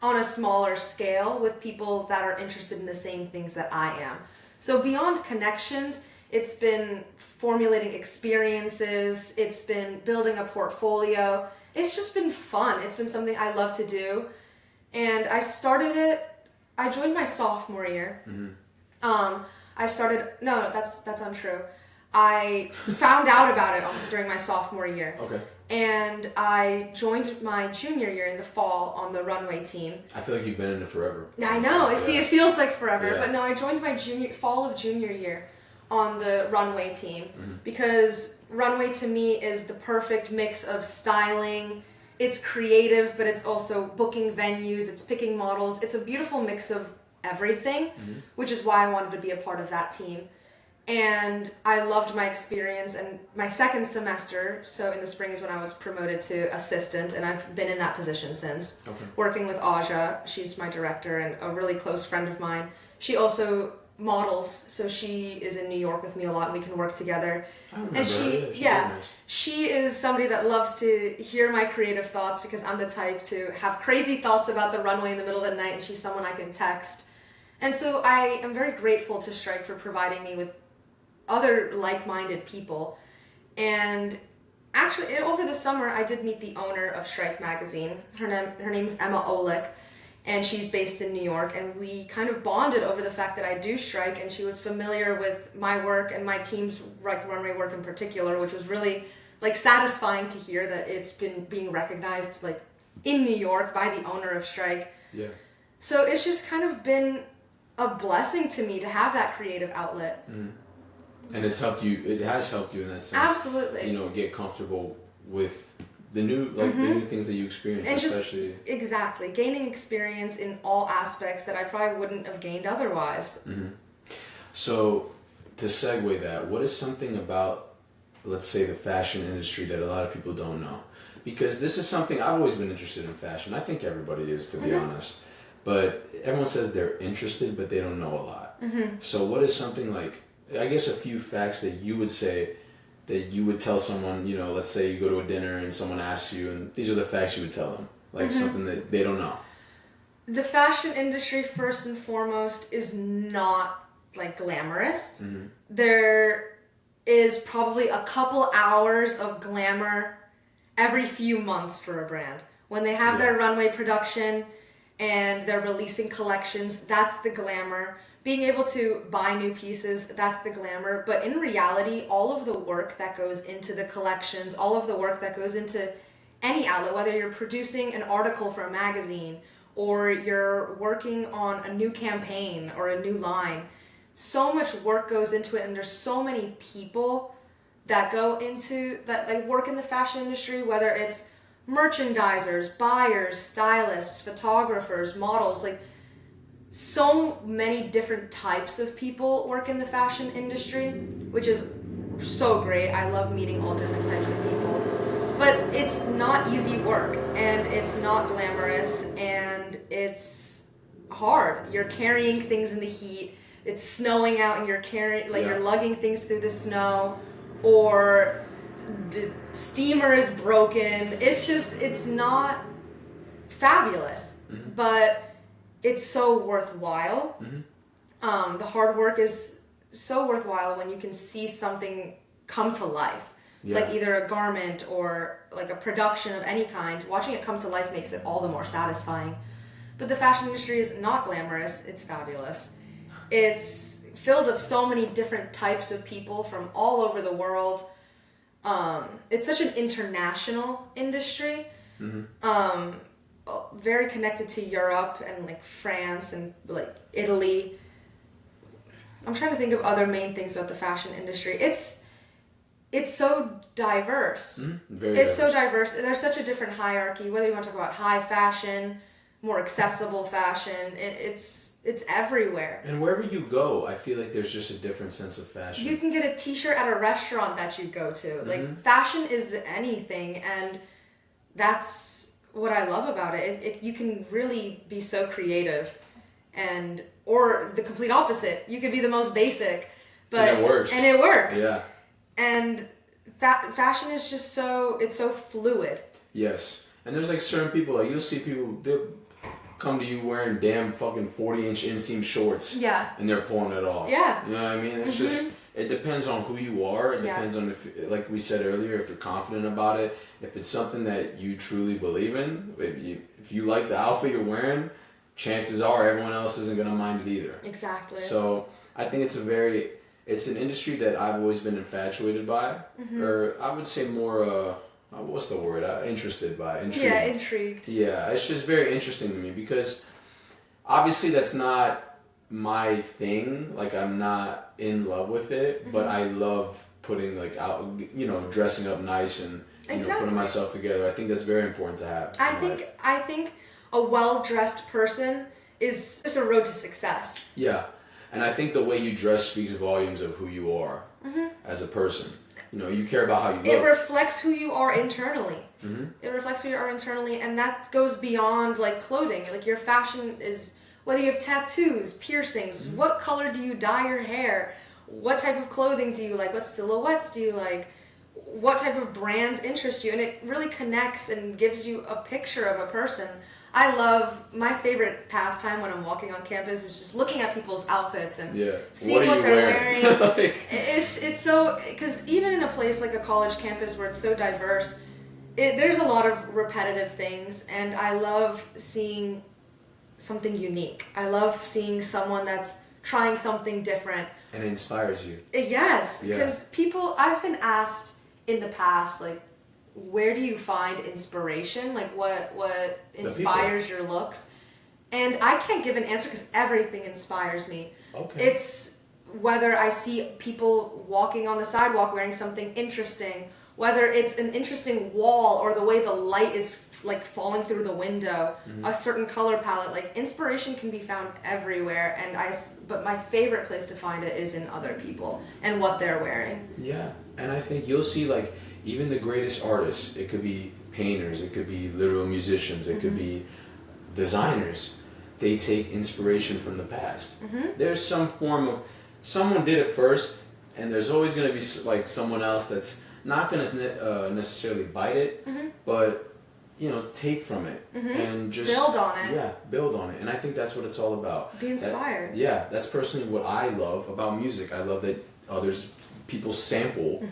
on a smaller scale with people that are interested in the same things that I am. So beyond connections, it's been formulating experiences, it's been building a portfolio. It's just been fun. It's been something I love to do. And I joined my sophomore year. That's untrue. I found out about it during my sophomore year. Okay. And I joined my junior year in the fall on the runway team. I feel like you've been in it forever. I know. Yeah. See, it feels like forever. Yeah. But no, I joined my fall of junior year on the runway team because runway to me is the perfect mix of styling. It's creative, but it's also booking venues. It's picking models. It's a beautiful mix of everything, which is why I wanted to be a part of that team. And I loved my experience, and my second semester, so in the spring, is when I was promoted to assistant, and I've been in that position since, working with Aja. She's my director and a really close friend of mine. She also models, so she is in New York with me a lot, and we can work together. I remember And her. she, Yeah, nice. she is somebody that loves to hear my creative thoughts, because I'm the type to have crazy thoughts about the runway in the middle of the night, and she's someone I can text. And so I am very grateful to Strike for providing me with other like-minded people. And actually, over the summer, I did meet the owner of Strike magazine. Her name's Emma Olick, and she's based in New York, and we kind of bonded over the fact that I do Strike, and she was familiar with my work and my team's like runway work in particular, which was really like satisfying to hear that it's been being recognized like in New York by the owner of Strike. Yeah. So it's just kind of been a blessing to me to have that creative outlet. Mm. And it's helped you. It has helped you in that sense. Absolutely. You know, get comfortable with the new the new things that you experience, and especially. Just, exactly, gaining experience in all aspects that I probably wouldn't have gained otherwise. Mm-hmm. So, to segue that, what is something about, let's say, the fashion industry that a lot of people don't know? Because this is something I've always been interested in fashion. I think everybody is, to be honest. But everyone says they're interested, but they don't know a lot. Mm-hmm. So, what is something like, I guess, a few facts that you would say that you would tell someone, you know, let's say you go to a dinner and someone asks you, and these are the facts you would tell them, like something that they don't know. The fashion industry, first and foremost, is not like glamorous. Mm-hmm. There is probably a couple hours of glamour every few months for a brand. When they have their runway production and they're releasing collections, that's the glamour. Being able to buy new pieces, that's the glamour. But in reality, all of the work that goes into the collections, all of the work that goes into any outlet, whether you're producing an article for a magazine or you're working on a new campaign or a new line, so much work goes into it, and there's so many people that go into that, like, work in the fashion industry, whether it's merchandisers, buyers, stylists, photographers, models, like, so many different types of people work in the fashion industry, which is so great. I love meeting all different types of people. But it's not easy work, and it's not glamorous, and it's hard. You're carrying things in the heat. It's snowing out, and you're carrying, like, you're lugging things through the snow, or the steamer is broken. It's just, it's not fabulous, but it's so worthwhile. The hard work is so worthwhile when you can see something come to life. Like either a garment or like a production of any kind. Watching it come to life makes it all the more satisfying. But the fashion industry is not glamorous, it's fabulous. It's filled with so many different types of people from all over the world. It's such an international industry. Very connected to Europe and like France and like Italy. I'm trying to think of other main things about the fashion industry. It's so diverse. So diverse. There's such a different hierarchy, whether you want to talk about high fashion, more accessible fashion. It's everywhere. And wherever you go, I feel like there's just a different sense of fashion. You can get a t-shirt at a restaurant that you go to. Like, fashion is anything, and that's what I love about it. You can really be so creative, or the complete opposite. You could be the most basic, but and it works. Yeah. And fashion is just it's so fluid. Yes. And there's like certain people, like you'll see people, they'll come to you wearing damn fucking 40-inch inseam shorts. Yeah. And they're pulling it off. Yeah. You know what I mean? It's just, it depends on who you are. It depends on if, like we said earlier, if you're confident about it, if it's something that you truly believe in, if you like the outfit you're wearing, chances are everyone else isn't going to mind it either. Exactly. So I think it's an industry that I've always been infatuated by, or I would say more, what's the word? Interested by. Intrigued. Yeah, intrigued. Yeah, it's just very interesting to me because obviously that's not my thing. Like, I'm not in love with it, but I love putting like out, dressing up nice and putting myself together. I think that's very important to have. I think a well-dressed person is just a road to success. Yeah. And I think the way you dress speaks volumes of who you are as a person. You care about how you look. It reflects who you are internally. It reflects who you are internally, and that goes beyond like clothing. Like, your fashion is whether you have tattoos, piercings, what color do you dye your hair, what type of clothing do you like, what silhouettes do you like, what type of brands interest you, and it really connects and gives you a picture of a person. I love, my favorite pastime when I'm walking on campus is just looking at people's outfits and seeing what they're wearing. It's so, because even in a place like a college campus where it's so diverse, there's a lot of repetitive things, and I love seeing something unique. I love seeing someone that's trying something different. And it inspires you. Yes, because people, I've been asked in the past, like, where do you find inspiration? Like, what inspires your looks? And I can't give an answer because everything inspires me. Okay. It's whether I see people walking on the sidewalk wearing something interesting, whether it's an interesting wall or the way the light is like falling through the window, a certain color palette. Like, inspiration can be found everywhere, but my favorite place to find it is in other people and what they're wearing. Yeah, and I think you'll see, like, even the greatest artists, it could be painters, it could be literal musicians, it could be designers, they take inspiration from the past. There's some form of, someone did it first, and there's always going to be like someone else that's not going to necessarily bite it, but take from it and just build on it. Yeah, build on it. And I think that's what it's all about. Be inspired. That's personally what I love about music. I love that people sample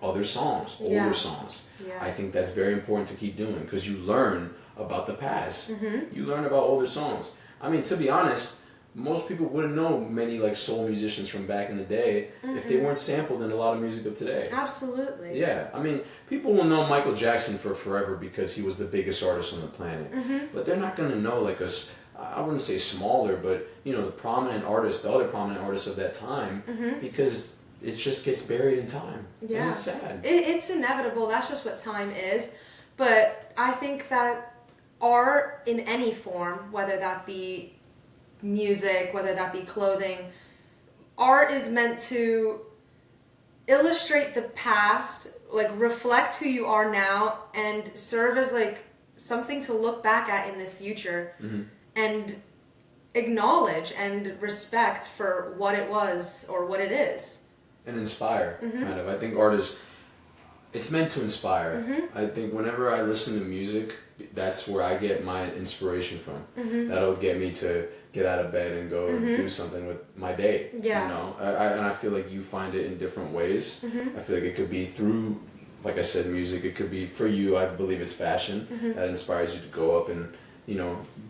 other songs, older songs. Yeah. I think that's very important to keep doing because you learn about the past. You learn about older songs. I mean, to be honest, most people wouldn't know many like soul musicians from back in the day if they weren't sampled in a lot of music of today. Absolutely. Yeah, I mean, people will know Michael Jackson for forever because he was the biggest artist on the planet. But they're not going to know like I wouldn't say smaller, but the other prominent artists of that time because it just gets buried in time. Yeah. And it's sad. It's inevitable. That's just what time is. But I think that art in any form, whether that be music, whether that be clothing, art is meant to illustrate the past, like reflect who you are now, and serve as like something to look back at in the future and acknowledge and respect for what it was or what it is. And inspire, kind of. I think art it's meant to inspire. I think whenever I listen to music, that's where I get my inspiration from. That'll get me to get out of bed and go do something with my day. Yeah. And I feel like you find it in different ways. I feel like it could be through, like I said, music. It could be for you, I believe it's fashion that inspires you to go up and,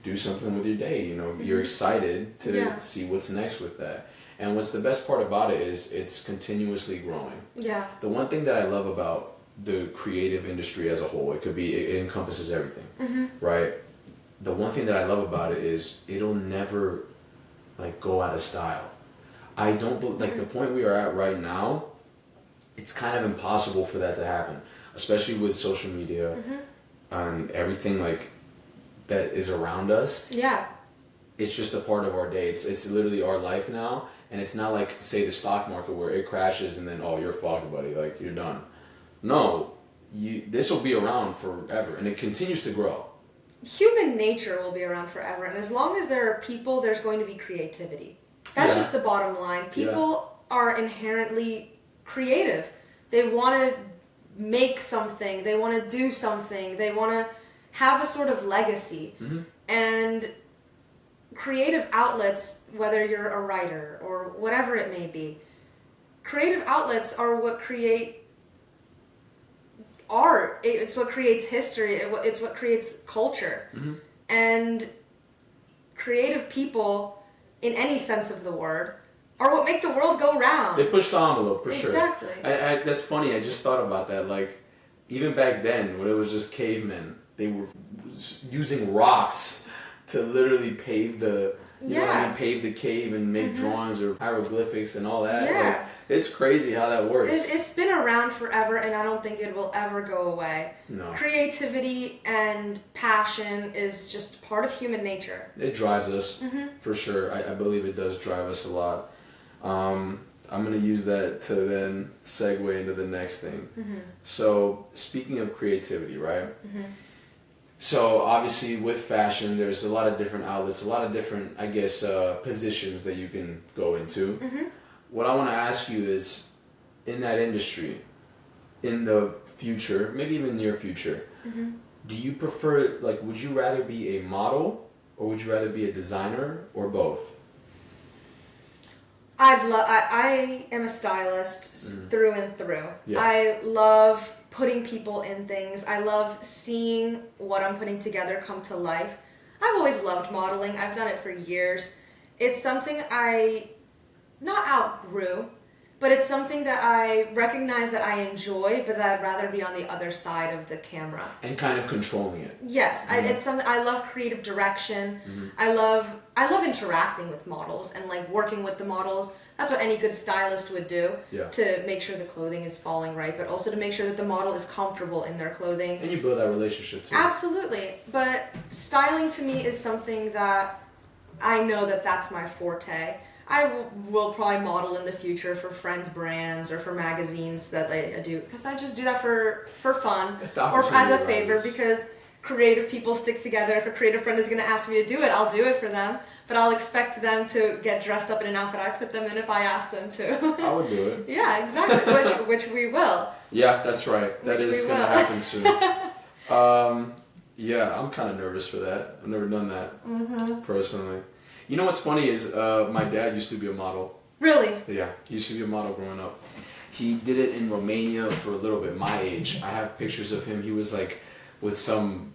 do something with your day. You're excited to see what's next with that. And what's the best part about it is it's continuously growing. Yeah. The one thing that I love about the creative industry as a whole, it encompasses everything, right? The one thing that I love about it is it'll never like go out of style. I don't like the point we are at right now. It's kind of impossible for that to happen, especially with social media and everything like that is around us. Yeah. It's just a part of our day. It's literally our life now, and it's not like, say, the stock market where it crashes and then, you're fucked, buddy. Like, you're done. No, this will be around forever, and it continues to grow. Human nature will be around forever, and as long as there are people, there's going to be creativity. That's just the bottom line. People are inherently creative. They want to make something. They want to do something. They want to have a sort of legacy. And creative outlets, whether you're a writer or whatever it may be, creative outlets are what create art. It's what creates history. It's what creates culture. And creative people, in any sense of the word, are what make the world go round. They push the envelope, for sure. Exactly. That's funny. I just thought about that. Like, even back then, when it was just cavemen, they were using rocks to literally pave the pave the cave and make drawings or hieroglyphics and all that. Yeah. Like, it's crazy how that works. It's been around forever, and I don't think it will ever go away. No. Creativity and passion is just part of human nature. It drives us, for sure. I believe it does drive us a lot. I'm going to use that to then segue into the next thing. So, speaking of creativity, right? So obviously with fashion, there's a lot of different outlets, a lot of different, I guess, positions that you can go into. What I want to ask you is, in that industry, in the future, maybe even near future, do you prefer, like, would you rather be a model or would you rather be a designer or both? I am a stylist through and through. Yeah. I love putting people in things. I love seeing what I'm putting together come to life. I've always loved modeling. I've done it for years. It's something I not outgrew, but it's something that I recognize that I enjoy, but that I'd rather be on the other side of the camera. And kind of controlling it. Yes, it's something I love. Creative direction. I love interacting with models and like working with the models. That's what any good stylist would do to make sure the clothing is falling right, but also to make sure that the model is comfortable in their clothing. And you build that relationship too. Absolutely, but styling to me is something that I know that that's my forte. I will probably model in the future for friends' brands or for magazines that I do, because I just do that for fun or as a favor, because creative people stick together. If a creative friend is going to ask me to do it, I'll do it for them, but I'll expect them to get dressed up in an outfit I put them in if I ask them to. I would do it. Yeah, exactly, which we will. Yeah, that's right. That is going to happen soon. Yeah, I'm kind of nervous for that. I've never done that personally. You know what's funny is my dad used to be a model. Really? Yeah, he used to be a model growing up. He did it in Romania for a little bit my age. I have pictures of him. He was like with some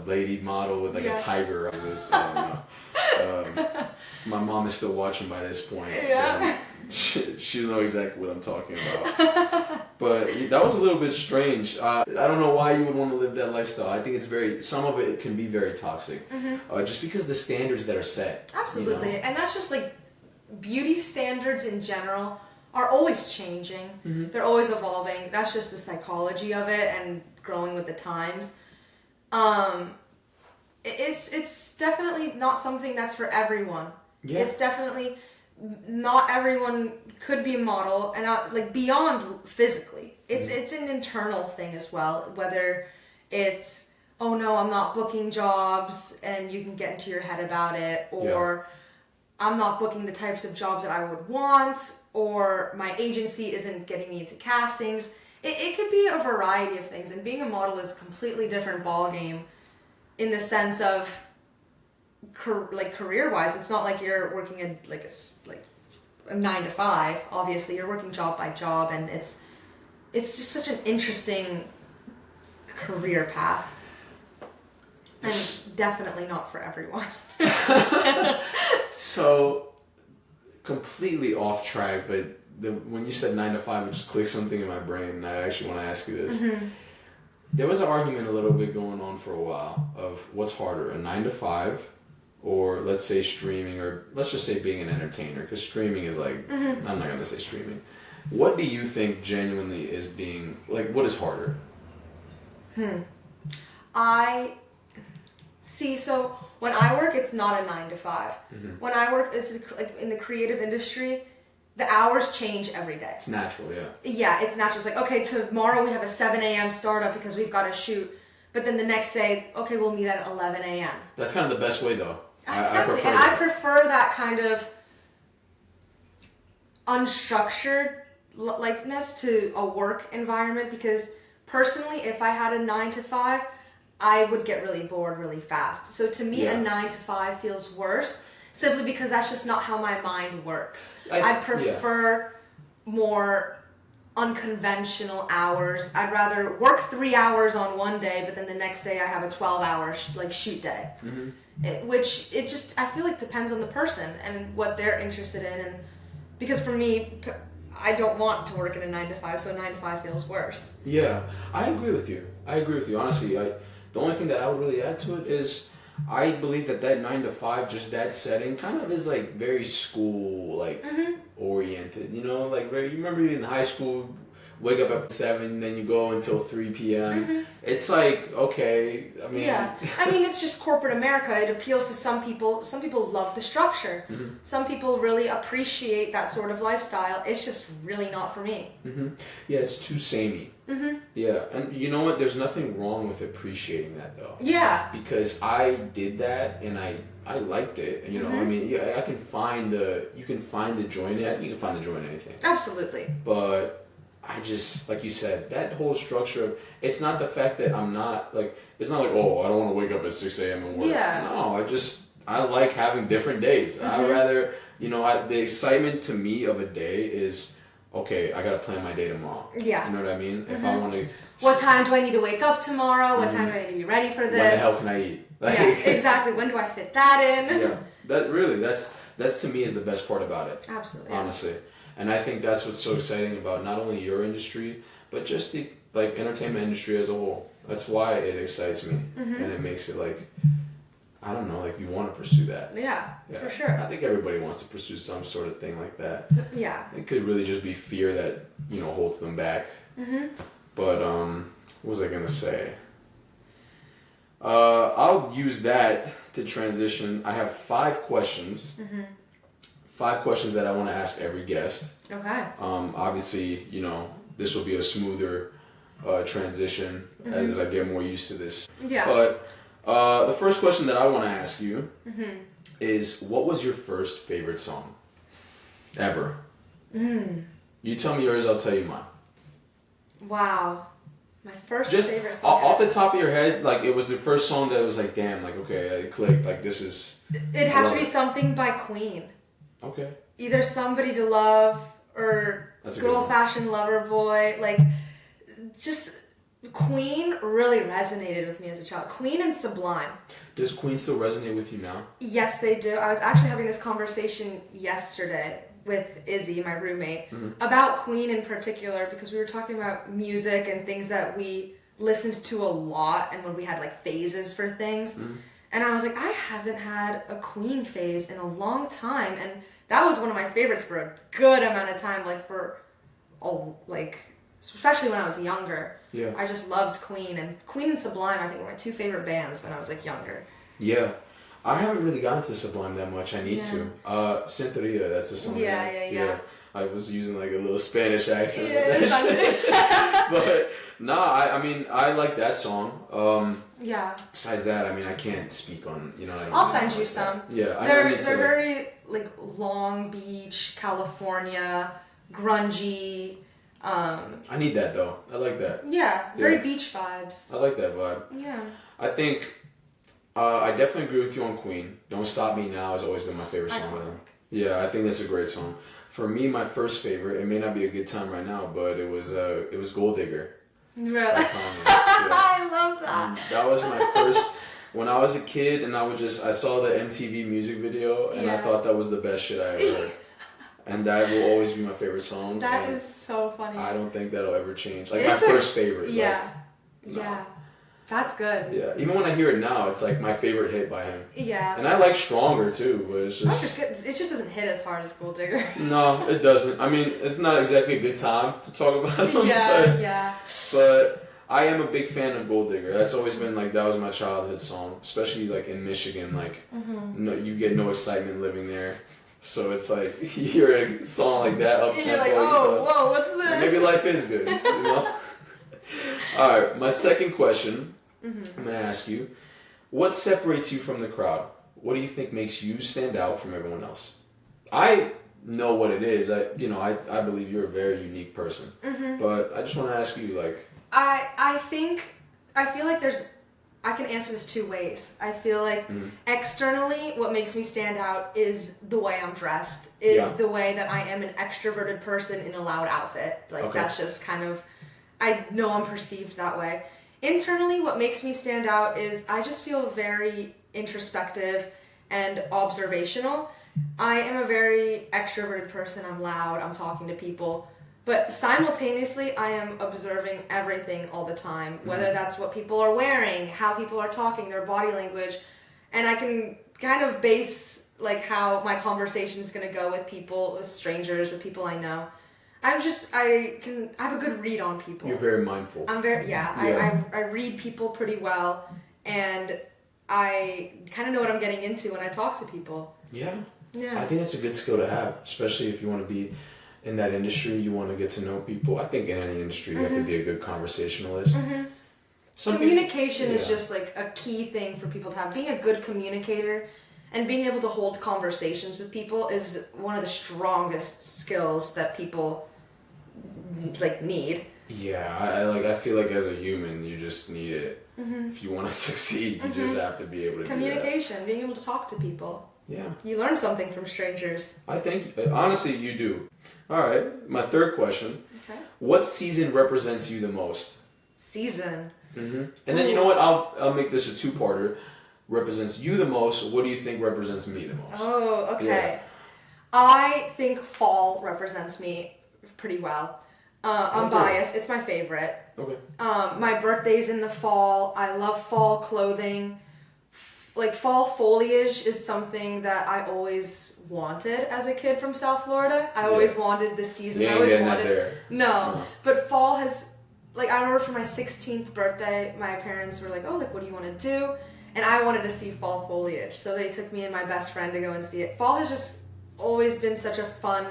lady model with like a tiger on this. I don't know. My mom is still watching by this point. Yeah. She'll know exactly what I'm talking about. But that was a little bit strange. I don't know why you would want to live that lifestyle. I think it's some of it can be very toxic. Just because of the standards that are set. Absolutely. You know? And that's just like beauty standards in general are always changing. They're always evolving. That's just the psychology of it and growing with the times. It's definitely not something that's for everyone. Yeah. It's definitely not everyone could be a model, and like beyond physically. It's an internal thing as well. Whether it's, oh no, I'm not booking jobs, and you can get into your head about it, or I'm not booking the types of jobs that I would want, or my agency isn't getting me into castings. It could be a variety of things, and being a model is a completely different ballgame in the sense of career-wise. It's not like you're working in like a 9 to 5. Obviously, you're working job by job, and it's just such an interesting career path, and definitely not for everyone. So, completely off track, but when you said 9 to 5, it just clicked something in my brain, and I actually want to ask you this. There was an argument a little bit going on for a while of what's harder, a 9 to 5, or let's say streaming, or let's just say being an entertainer, because streaming is like, I'm not going to say streaming. What do you think genuinely is being, like, what is harder? I see, so when I work, it's not a 9 to 5. When I work, this is like in the creative industry, the hours change every day. It's natural, yeah. Yeah, it's natural. It's like, okay, tomorrow we have a 7 a.m. startup because we've got to shoot. But then the next day, okay, we'll meet at 11 a.m. That's kind of the best way, though. Exactly. I prefer that kind of unstructured likeness to a work environment, because personally, if I had a 9 to 5, I would get really bored really fast. So to me, a 9 to 5 feels worse, simply because that's just not how my mind works. I prefer more unconventional hours. I'd rather work 3 hours on one day, but then the next day I have a 12-hour shoot day. Which it just, I feel like, depends on the person and what they're interested in. And because for me, I don't want to work in a 9 to 5, so a 9 to 5 feels worse. Yeah, I agree with you. Honestly, the only thing that I would really add to it is I believe that 9 to 5, just that setting, kind of is like very school oriented. You know, like you remember in high school wake up at 7, then you go until 3 p.m. It's like, okay, I mean... Yeah. I mean, it's just corporate America. It appeals to some people. Some people love the structure. Some people really appreciate that sort of lifestyle. It's just really not for me. Yeah, it's too samey. Yeah, and you know what? There's nothing wrong with appreciating that, though. Yeah. Because I did that, and I liked it. You know, I mean, yeah, you can find the joy in it. I think you can find the joy in anything. Absolutely. But I just, like you said, that whole structure, it's not the fact that I'm not, like, it's not like, oh, I don't want to wake up at 6 a.m. and work. Yeah. No, I like having different days. I'd rather, you know, the excitement to me of a day is, okay, I got to plan my day tomorrow. Yeah. You know what I mean? If I want to... What time do I need to wake up tomorrow? What time do I need to be ready for this? When the hell can I eat? Like, yeah, exactly. When do I fit that in? Yeah. That's to me is the best part about it. Absolutely. Honestly. And I think that's what's so exciting about not only your industry, but just the entertainment industry as a whole. That's why it excites me. And it makes it like, I don't know, like you want to pursue that. Yeah, for sure. I think everybody wants to pursue some sort of thing like that. Yeah. It could really just be fear that, you know, holds them back. But what was I going to say? I'll use that to transition. I have 5 questions. 5 questions that I want to ask every guest. Okay. Obviously, you know, this will be a smoother transition as I get more used to this. Yeah. But the first question that I want to ask you is, what was your first favorite song ever? You tell me yours, I'll tell you mine. Wow. My first Just favorite song. Off the top of your head, like it was the first song that was like, damn, like okay, it clicked. Like this is. It'd have to be something by Queen. Okay. Either Somebody to Love or Good Old Fashioned Lover Boy. Like, just Queen really resonated with me as a child. Queen and Sublime. Does Queen still resonate with you now? Yes, they do. I was actually having this conversation yesterday with Izzy, my roommate, about Queen in particular, because we were talking about music and things that we listened to a lot and when we had like phases for things. And I was like, I haven't had a Queen phase in a long time. And that was one of my favorites for a good amount of time, especially when I was younger. Yeah. I just loved Queen. And Queen and Sublime, I think, were my 2 favorite bands when I was like younger. Yeah. I haven't really gotten to Sublime that much. I need to. Cintheria, that's a song. Yeah. I was using like a little Spanish accent. But I mean, I like that song. Besides that, I mean, I can't speak on, you know. I'll send you some. Yeah. They're very like Long Beach, California, grungy. I need that though. I like that. Yeah, very beach vibes. I like that vibe. Yeah. I think I definitely agree with you on Queen. Don't Stop Me Now has always been my favorite song by them. Yeah, I think that's a great song. For me, my first favorite, it may not be a good time right now, but it was Gold Digger. Really? I love that. That was my first, when I was a kid and I saw the MTV music video and I thought that was the best shit I ever heard. And that will always be my favorite song. That is so funny. I don't think that'll ever change. Like my first favorite. Yeah. Yeah. That's good. Yeah. Even when I hear it now, it's like my favorite hit by him. Yeah. And I like Stronger too, but it's just... It just doesn't hit as hard as Gold Digger. No, it doesn't. I mean, it's not exactly a good time to talk about him. Yeah, But I am a big fan of Gold Digger. That's always been like, that was my childhood song. Especially like in Michigan, like you get no excitement living there. So it's like, you hear a song like that up tempo. You're like, whoa, what's this? Maybe life is good, you know? Alright, my second question, I'm going to ask you, what separates you from the crowd? What do you think makes you stand out from everyone else? I know what it is. I believe you're a very unique person. But I just want to ask you, like... I feel like I can answer this 2 ways. I feel like externally, what makes me stand out is the way I'm dressed, the way that I am an extroverted person in a loud outfit. Like, that's just kind of, I know I'm perceived that way. Internally, what makes me stand out is I just feel very introspective and observational. I am a very extroverted person. I'm loud. I'm talking to people. But simultaneously, I am observing everything all the time, whether that's what people are wearing, how people are talking, their body language. And I can kind of base like how my conversation is going to go with people, with strangers, with people I know. I have a good read on people. You're very mindful. I'm very, yeah. I read people pretty well, and I kind of know what I'm getting into when I talk to people. Yeah. Yeah. I think that's a good skill to have, especially if you want to be in that industry, you want to get to know people. I think in any industry, you have to be a good conversationalist. Communication is just like a key thing for people to have. Being a good communicator and being able to hold conversations with people is one of the strongest skills that people like need. Yeah, I feel like as a human, you just need it. If you want to succeed, you just have to be able to communication, do that. being able to talk to people. Yeah. You learn something from strangers. I think, honestly, you do. All right, my third question. Okay. What season represents you the most? Season. And then you know what? I'll make this a two-parter. Represents you the most. What do you think represents me the most? Oh, okay. Yeah. I think fall represents me pretty well. I'm biased. It's my favorite. Okay. My birthday's in the fall. I love fall clothing. Like fall foliage is something that I always wanted as a kid from South Florida. I always wanted the seasons. You ain't I always getting wanted. that there. No, but fall has. Like I remember for my 16th birthday, my parents were like, "Oh, like what do you want to do?" And I wanted to see fall foliage, so they took me and my best friend to go and see it. Fall has just always been such a fun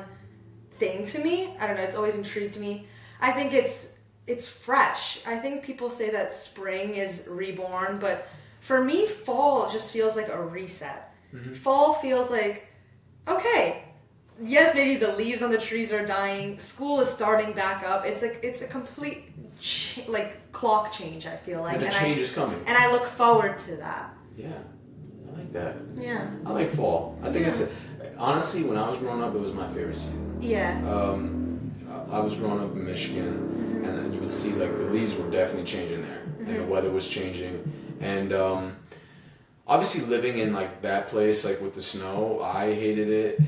thing to me. I don't know, it's always intrigued me. I think it's fresh. I think people say that spring is reborn, but for me, fall just feels like a reset. Fall feels like, okay, yes, maybe the leaves on the trees are dying. School is starting back up. It's a complete clock change. I feel like, And the change is coming. and I look forward to that. Yeah, I like that. Yeah. I like fall. I think honestly, when I was growing up, it was my favorite season. Yeah. I was growing up in Michigan, and you would see like the leaves were definitely changing there, and the weather was changing, and obviously living in like that place, like with the snow, I hated it,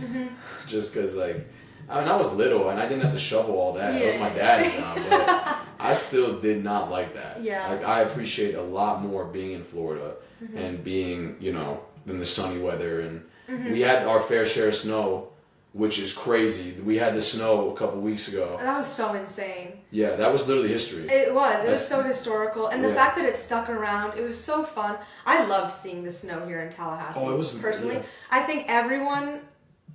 just because like, I mean, I was little and I didn't have to shovel all that. It was my dad's job, but I still did not like that. Yeah. Like I appreciate a lot more being in Florida and being, in the sunny weather, and we had our fair share of snow, which is crazy. We had the snow a couple weeks ago. That was so insane. Yeah, that was literally history. It was so historical. And the fact that it stuck around, it was so fun. I loved seeing the snow here in Tallahassee. Oh, it was, personally. yeah. I think everyone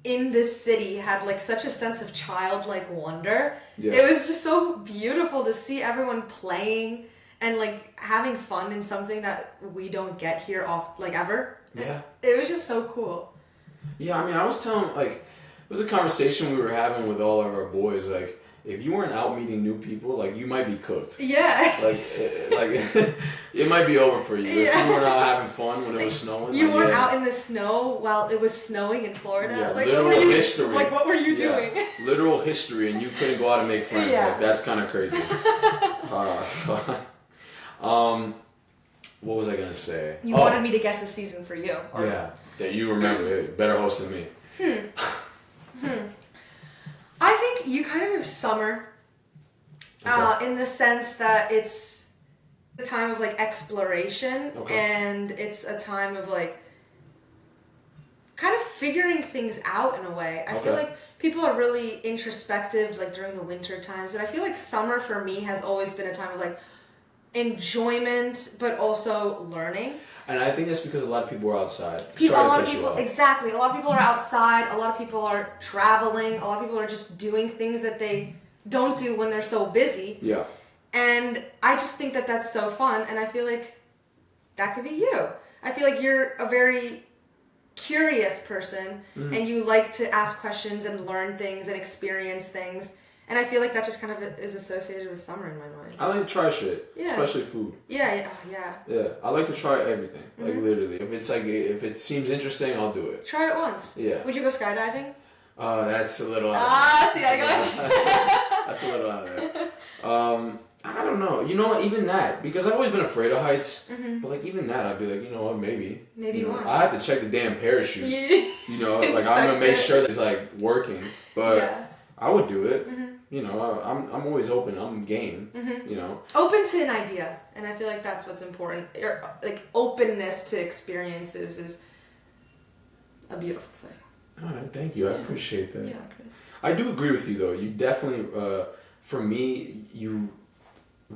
in this city had like such a sense of childlike wonder. Yeah. It was just so beautiful to see everyone playing and like having fun in something that we don't get here ever. Yeah. It was just so cool. Yeah, I mean, I was telling, like, it was a conversation we were having with all of our boys, like, if you weren't out meeting new people, like, you might be cooked. Yeah. Like it might be over for you. If you weren't out having fun when it was snowing. You weren't out in the snow while it was snowing in Florida? Yeah, like, literal history. Like, what were you doing? Literal history, and you couldn't go out and make friends. Yeah. Like, that's kind of crazy. What was I going to say? You wanted me to guess the season for you. Or... Yeah, that you remember. It. Better host than me. I think you kind of have summer in the sense that it's a time of like exploration and it's a time of like kind of figuring things out in a way. I feel like people are really introspective like during the winter times, but I feel like summer for me has always been a time of like enjoyment but also learning. And I think that's because a lot of people are outside. A lot of people are outside. A lot of people are traveling. A lot of people are just doing things that they don't do when they're so busy. Yeah. And I just think that that's so fun. And I feel like that could be you. I feel like you're a very curious person and you like to ask questions and learn things and experience things. And I feel like that just kind of is associated with summer in my mind. I like to try shit, especially food. Yeah. Yeah, I like to try everything, like literally. If it seems interesting, I'll do it. Try it once. Yeah. Would you go skydiving? That's a little out. See, I got you. That's a little out there. I don't know. You know what? Even that, because I've always been afraid of heights. But like even that, I'd be like, you know what? Maybe. Once. I have to check the damn parachute. Like I'm gonna make sure that it's like working. But I would do it. I'm always open. I'm game. Open to an idea, and I feel like that's what's important. Like openness to experiences is a beautiful thing. All right, thank you. I appreciate that. Yeah. is. I do agree with you though. You definitely, for me, you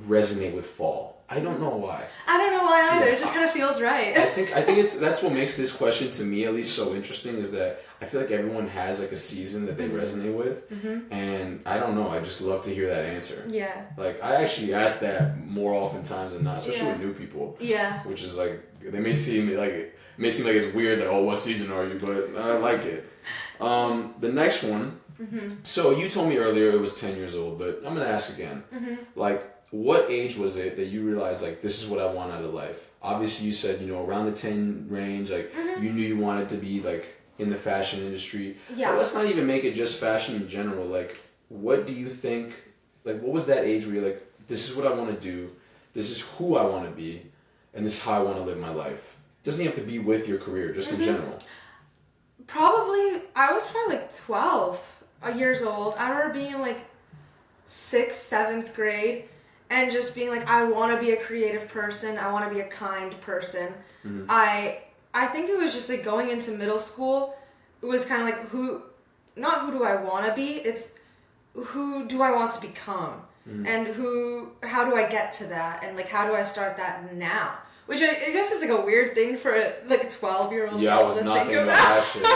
resonate with fall. I don't know why. I don't know why either. It just kind of feels right. I think that's what makes this question to me at least so interesting, is that I feel like everyone has like a season that they resonate with, and I don't know. I just love to hear that answer. Yeah. Like I actually ask that more oftentimes than not, especially with new people. Yeah. Which is like they may seem like it's weird, like, oh, what season are you? But I like it. The next one. So you told me earlier it was 10 years old, but I'm gonna ask again. Like, what age was it that you realized, like, this is what I want out of life? Obviously, you said, around the 10 range, like, you knew you wanted to be, like, in the fashion industry. Yeah. But let's not even make it just fashion in general. Like, what do you think, like, what was that age where you're like, this is what I want to do, this is who I want to be, and this is how I want to live my life? It doesn't even have to be with your career, just in general. I was probably, like, 12 years old. I remember being, like, 6th, 7th grade, and just being like, I want to be a creative person. I want to be a kind person. I think it was just like going into middle school. It was kind of like not who do I want to be? It's who do I want to become? And how do I get to that? And like, how do I start that now? Which I guess is like a weird thing for a 12-year-old. Yeah, I was not thinking about that shit.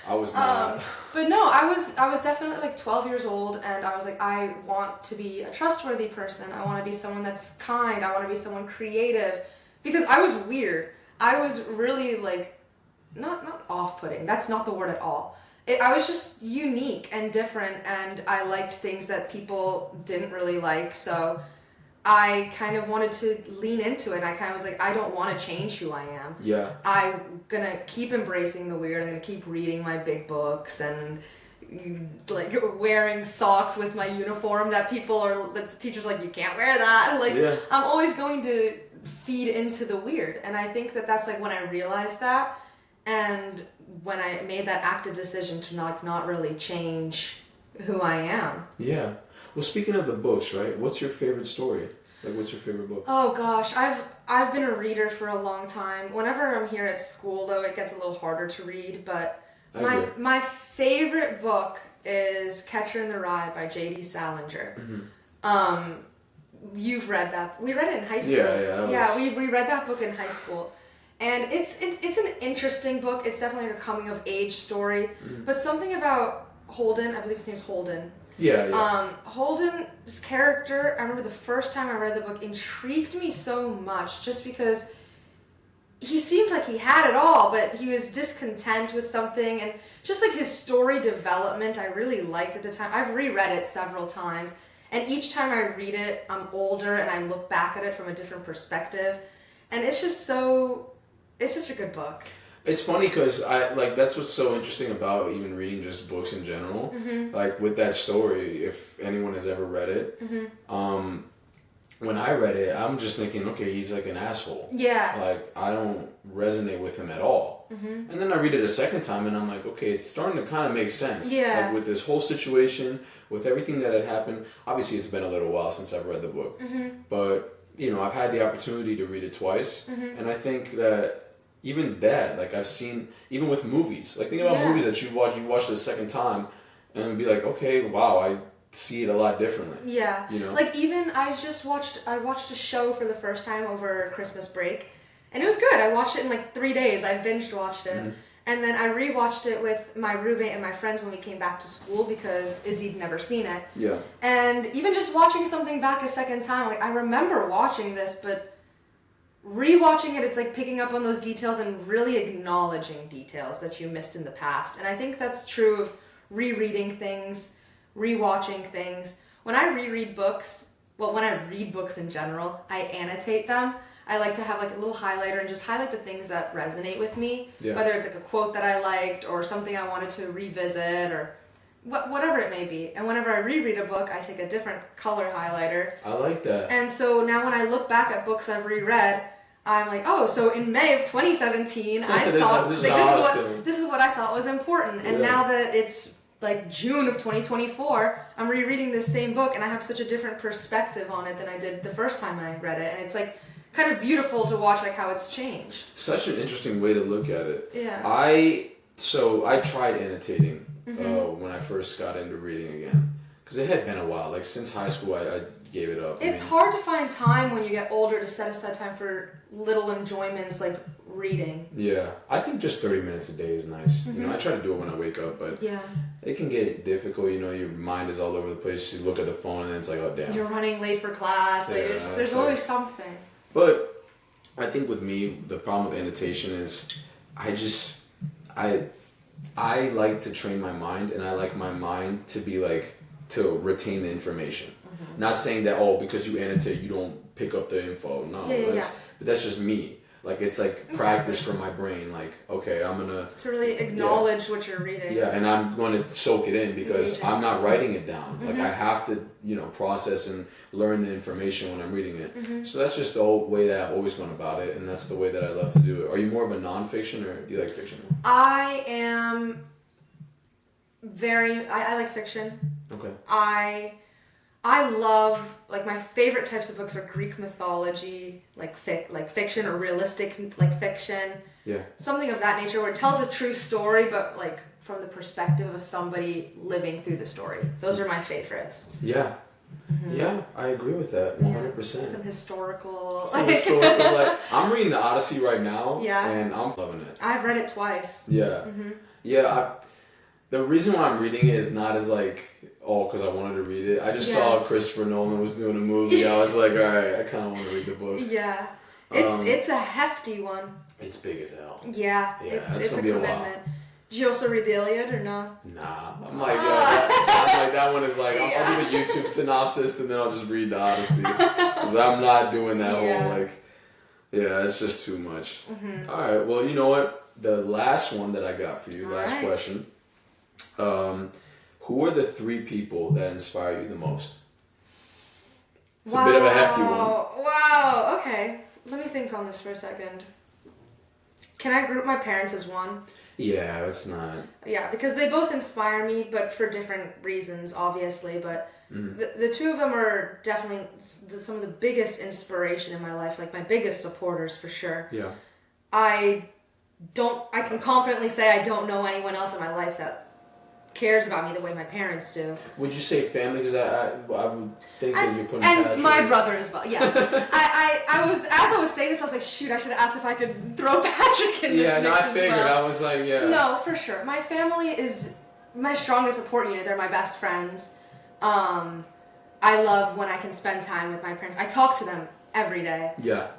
I was not. But no, I was definitely like 12 years old, and I was like, I want to be a trustworthy person. I want to be someone that's kind. I want to be someone creative, because I was weird. I was really like, not off-putting. That's not the word at all. I was just unique and different, and I liked things that people didn't really like. So I kind of wanted to lean into it. I kind of was like, I don't want to change who I am. Yeah. I'm gonna keep embracing the weird. I'm gonna keep reading my big books and like wearing socks with my uniform that the teacher's like, you can't wear that. Like, I'm always going to feed into the weird. And I think that's like when I realized that, and when I made that active decision to not really change who I am. Yeah. Well, speaking of the books, right? What's your favorite story? Like, what's your favorite book? Oh gosh, I've been a reader for a long time. Whenever I'm here at school, though, it gets a little harder to read. But my favorite book is Catcher in the Rye by J.D. Salinger. You've read that? We read it in high school. Yeah. We read that book in high school, and it's an interesting book. It's definitely a coming of age story, but something about Holden. I believe his name's Holden. Yeah. Holden's character, I remember the first time I read the book, intrigued me so much, just because he seemed like he had it all, but he was discontent with something, and just like his story development I really liked at the time. I've reread it several times, and each time I read it, I'm older and I look back at it from a different perspective, and it's just a good book. It's funny because that's what's so interesting about even reading just books in general. Like with that story, if anyone has ever read it, when I read it, I'm just thinking, okay, he's like an asshole. Yeah. Like, I don't resonate with him at all. And then I read it a second time and I'm like, okay, it's starting to kind of make sense. Yeah. Like with this whole situation, with everything that had happened. Obviously, it's been a little while since I've read the book. But, I've had the opportunity to read it twice. And I think that even that, like I've seen, even with movies, like think about movies that you've watched it a second time and be like, okay, wow, I see it a lot differently. Yeah. Like even I watched a show for the first time over Christmas break, and it was good. I watched it in like 3 days. I binge watched it. And then I rewatched it with my roommate and my friends when we came back to school because Izzy'd never seen it. Yeah. And even just watching something back a second time, like I remember watching this, but rewatching it, it's like picking up on those details and really acknowledging details that you missed in the past. And I think that's true of rereading things, rewatching things. When I reread books, when I read books in general, I annotate them. I like to have like a little highlighter and just highlight the things that resonate with me, whether it's like a quote that I liked or something I wanted to revisit or whatever it may be. And whenever I reread a book, I take a different color highlighter. I like that. And so now when I look back at books I've reread, I'm like, oh, so in May of 2017, I thought this is what I thought was important. And now that it's like June of 2024, I'm rereading this same book and I have such a different perspective on it than I did the first time I read it. And it's like kind of beautiful to watch like how it's changed. Such an interesting way to look at it. Yeah. I So I tried annotating when I first got into reading again, because it had been a while. Like since high school, I gave it up. It's hard to find time when you get older to set aside time for little enjoyments like reading. Yeah, I think just 30 minutes a day is nice. You know, I try to do it when I wake up, but it can get difficult. You know, your mind is all over the place. You look at the phone and it's like, oh damn. You're running late for class. Like, there's always something. But I think with me, the problem with annotation is I like to train my mind, and I like my mind to be like, to retain the information. Not saying that, because you annotate, you don't pick up the info. No, but that's just me. Like, it's like practice for my brain. Like, okay, I'm going to really acknowledge what you're reading. Yeah, and I'm going to soak it in because I'm not writing it down. Like, I have to, process and learn the information when I'm reading it. So that's just the old way that I've always gone about it, and that's the way that I love to do it. Are you more of a nonfiction, or do you like fiction? I am I like fiction. Okay. I love, like, my favorite types of books are Greek mythology, like fiction, or realistic, like, fiction. Yeah. Something of that nature where it tells a true story, but, like, from the perspective of somebody living through the story. Those are my favorites. Yeah. Yeah, I agree with that 100%. Some historical... like, I'm reading the Odyssey right now, yeah, and I'm loving it. I've read it twice. Yeah. Yeah, the reason why I'm reading it is not as like, because I wanted to read it. I just saw Christopher Nolan was doing a movie. I was like, all right, I kind of want to read the book. Yeah. It's a hefty one. It's big as hell. Yeah, it's a commitment. Did you also read the Iliad or no? Nah. I'm like, that one is like, I'll do the YouTube synopsis and then I'll just read the Odyssey. Because I'm not doing that whole, like, it's just too much. All right, well, you know what? The last one that I got for you, last question. Who are the 3 people that inspire you the most? It's a bit of a hefty one. Wow, okay. Let me think on this for a second. Can I group my parents as one? Yeah, it's not. Yeah, because they both inspire me, but for different reasons, obviously. But the 2 of them are definitely some of the biggest inspiration in my life, like my biggest supporters for sure. Yeah. I can confidently say I don't know anyone else in my life that cares about me the way my parents do. Would you say family? Because I would think that you're putting and Patrick. My brother as well. Yes, I was saying this, I was like, shoot, I should have asked if I could throw Patrick in this. Yeah, mix no, I figured. I was like, yeah. No, for sure. My family is my strongest support unit. They're my best friends. I love when I can spend time with my parents. I talk to them every day. Yeah.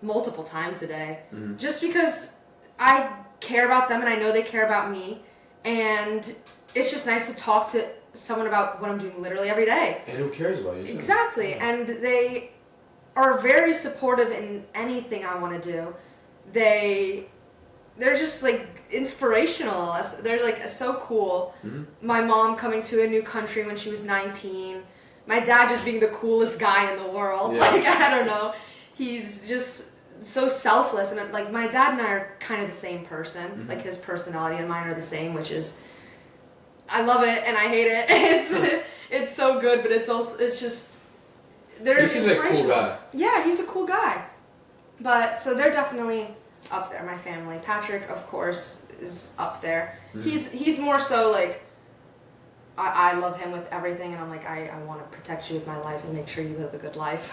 Multiple times a day, just because I care about them and I know they care about me. And it's just nice to talk to someone about what I'm doing literally every day. And who cares about you? Exactly. Yeah. And they are very supportive in anything I want to do. They're just like inspirational. They're like so cool. My mom coming to a new country when she was 19. My dad just being the coolest guy in the world. Yeah. Like, I don't know. He's just so selfless, and like my dad and I are kind of the same person. Like his personality and mine are the same, which is, I love it and I hate it. It's so good, but it's just they're inspirational. He seems like a cool guy. Yeah, he's a cool guy. But so they're definitely up there. My family, Patrick, of course, is up there. He's more so like, I love him with everything, and I'm like, I want to protect you with my life and make sure you live a good life.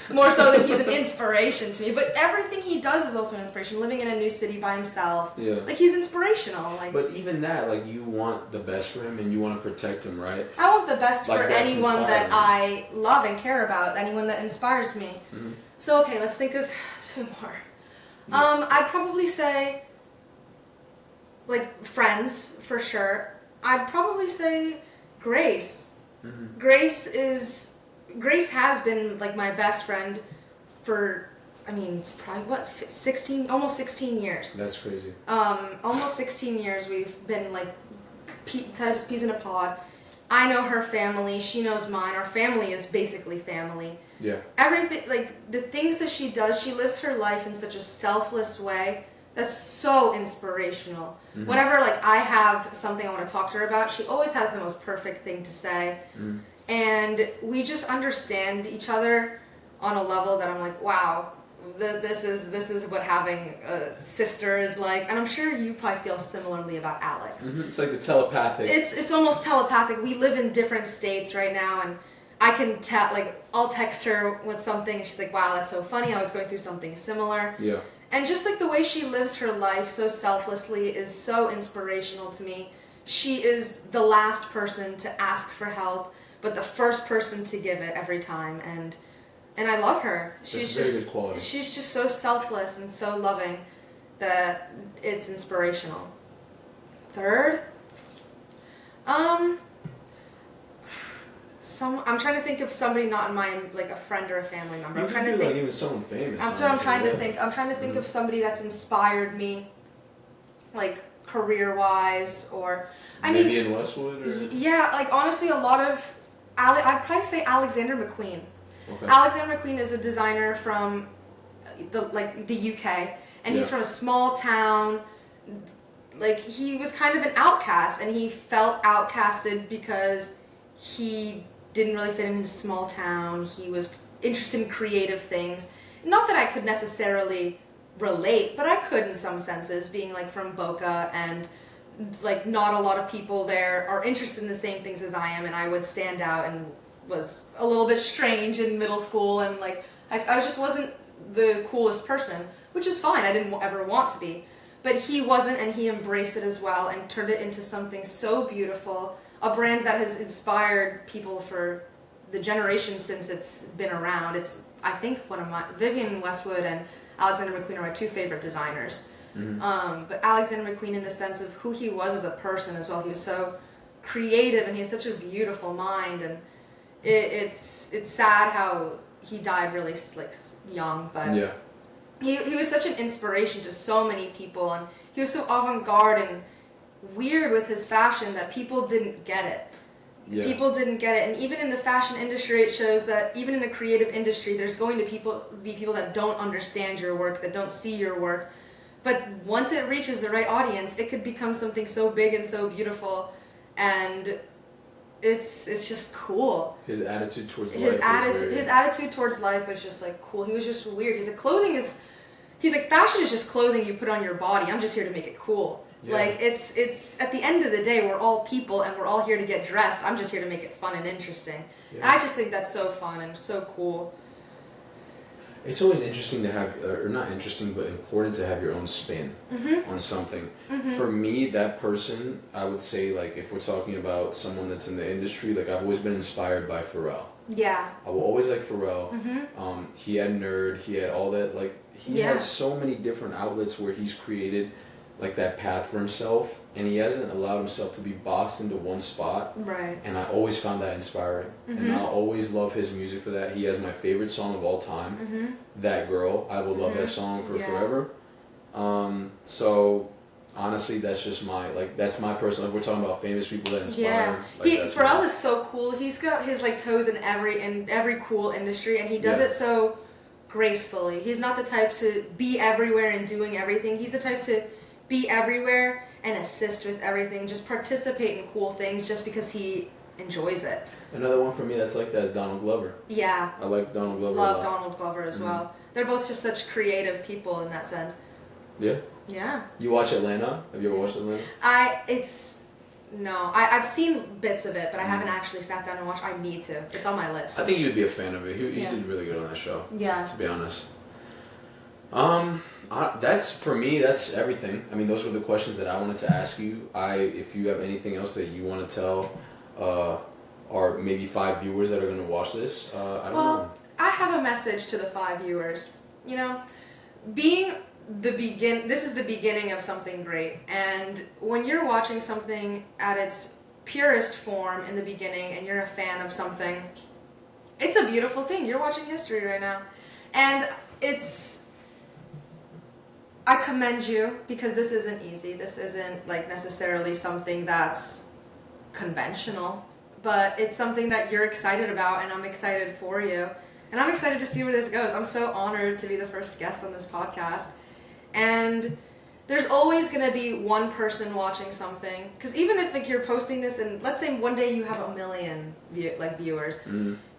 More so than he's an inspiration to me. But everything he does is also an inspiration. Living in a new city by himself. Yeah. Like, he's inspirational. Like, but even that, like, you want the best for him and you want to protect him, right? I want the best like for anyone that I love and care about, anyone that inspires me. So, okay, let's think of 2 more. I'd probably say, like, friends, for sure. I'd probably say Grace. Grace has been like my best friend for, probably almost 16 years. That's crazy. Almost 16 years we've been like tied as peas in a pod. I know her family, she knows mine. Our family is basically family. Yeah. Everything, like the things that she does, she lives her life in such a selfless way. That's so inspirational. Whenever like I have something I want to talk to her about, she always has the most perfect thing to say. And we just understand each other on a level that I'm like, wow, this is what having a sister is like, and I'm sure you probably feel similarly about Alex. Mm-hmm. It's like the telepathic. It's almost telepathic. We live in different states right now, and I can tell, like, I'll text her with something, and she's like, wow, that's so funny, I was going through something similar. Yeah. And just, like, the way she lives her life so selflessly is so inspirational to me. She is the last person to ask for help, but the first person to give it every time, and I love her. That's a very good quality. She's just so selfless and so loving that it's inspirational. Third, I'm trying to think of somebody not in my, like, a friend or a family member. I'm trying to think, like even someone famous. that's what I'm trying to think. I'm trying to think of somebody that's inspired me, like, career-wise, or maybe in Westwood, or yeah, like, honestly, a lot of I'd probably say Alexander McQueen. Okay. Alexander McQueen is a designer from the UK, and he's from a small town. Like, he was kind of an outcast, and he felt outcasted because he didn't really fit into small town. He was interested in creative things. Not that I could necessarily relate, but I could in some senses, being, like, from Boca, and, like, not a lot of people there are interested in the same things as I am, and I would stand out and was a little bit strange in middle school, and, like, I just wasn't the coolest person, which is fine. I didn't ever want to be. But he wasn't, and he embraced it as well and turned it into something so beautiful, a brand that has inspired people for the generation since it's been around. It's, I think, Vivienne Westwood and Alexander McQueen are my two favorite designers. Mm-hmm. But Alexander McQueen, in the sense of who he was as a person as well, he was so creative, and he has such a beautiful mind, and it's sad how he died really, like, young, but yeah. He was such an inspiration to so many people, and he was so avant-garde and weird with his fashion that people didn't get it. Yeah. People didn't get it, and even in the fashion industry, it shows that even in a creative industry, there's going to be people that don't understand your work, that don't see your work. But once it reaches the right audience, it could become something so big and so beautiful, and it's just cool. His attitude towards life. His attitude towards life was just, like, cool. He was just weird. He's like, fashion is just clothing you put on your body. I'm just here to make it cool. Yeah. Like, it's at the end of the day, we're all people, and we're all here to get dressed. I'm just here to make it fun and interesting. Yeah. And I just think that's so fun and so cool. It's always interesting to have, or not interesting, but important to have your own spin on something. Mm-hmm. For me, that person, I would say, like, if we're talking about someone that's in the industry, like, I've always been inspired by Pharrell. Yeah. I will always like Pharrell. Mm-hmm. He had Nerd, he had all that, like, he has so many different outlets where he's created, like, that path for himself, and he hasn't allowed himself to be boxed into one spot. Right. And I always found that inspiring. Mm-hmm. And I'll always love his music for that. He has my favorite song of all time, That Girl. I will love that song for forever. So, honestly, that's just that's my personal, if we're talking about famous people that inspire. Yeah. Pharrell is so cool. He's got his, like, toes in every cool industry, and he does it so gracefully. He's not the type to be everywhere and doing everything. He's the type to be everywhere and assist with everything, just participate in cool things just because he enjoys it. Another one for me that's like that is Donald Glover. Yeah. I like Donald Glover. Love Donald Glover as well. They're both just such creative people in that sense. Yeah? Yeah. You watch Atlanta? Have you ever watched Atlanta? I've seen bits of it, but I haven't actually sat down and watched. I need to. It's on my list. I think you'd be a fan of it. He did really good on that show. Yeah. To be honest. That's, for me, that's everything. I mean, those were the questions that I wanted to ask you. If you have anything else that you want to tell our maybe 5 viewers that are going to watch this, I don't know. I have a message to the 5 viewers. You know, this is the beginning of something great, and when you're watching something at its purest form in the beginning and you're a fan of something, it's a beautiful thing. You're watching history right now, and I commend you, because this isn't easy. This isn't, like, necessarily something that's conventional, but it's something that you're excited about, and I'm excited for you. And I'm excited to see where this goes. I'm so honored to be the first guest on this podcast. And there's always going to be one person watching something. Because even if like you're posting this and let's say one day you have 1 million viewers,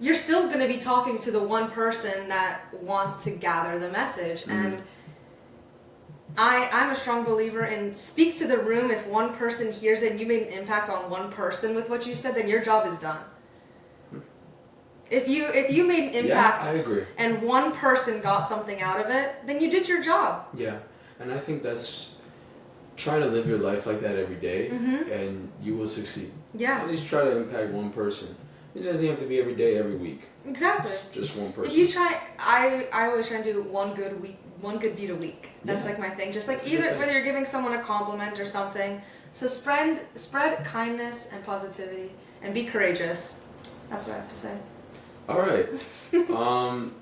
you're still going to be talking to the one person that wants to gather the message. And I'm a strong believer in speak to the room. If one person hears it and you made an impact on one person with what you said, then your job is done. If you made an impact, I agree, and one person got something out of it, then you did your job. Yeah, and I think that's try to live your life like that every day, and you will succeed. Yeah. At least try to impact one person. It doesn't have to be every day, every week. Exactly. It's just one person. If you try, I always try to do one good deed a week. That's like my thing. Just like whether you're giving someone a compliment or something. So spread kindness and positivity and be courageous. That's what I have to say. All right.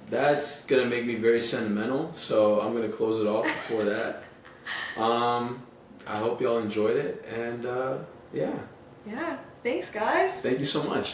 That's going to make me very sentimental, so I'm going to close it off before that. I hope y'all enjoyed it, and yeah. Yeah. Thanks, guys. Thank you so much.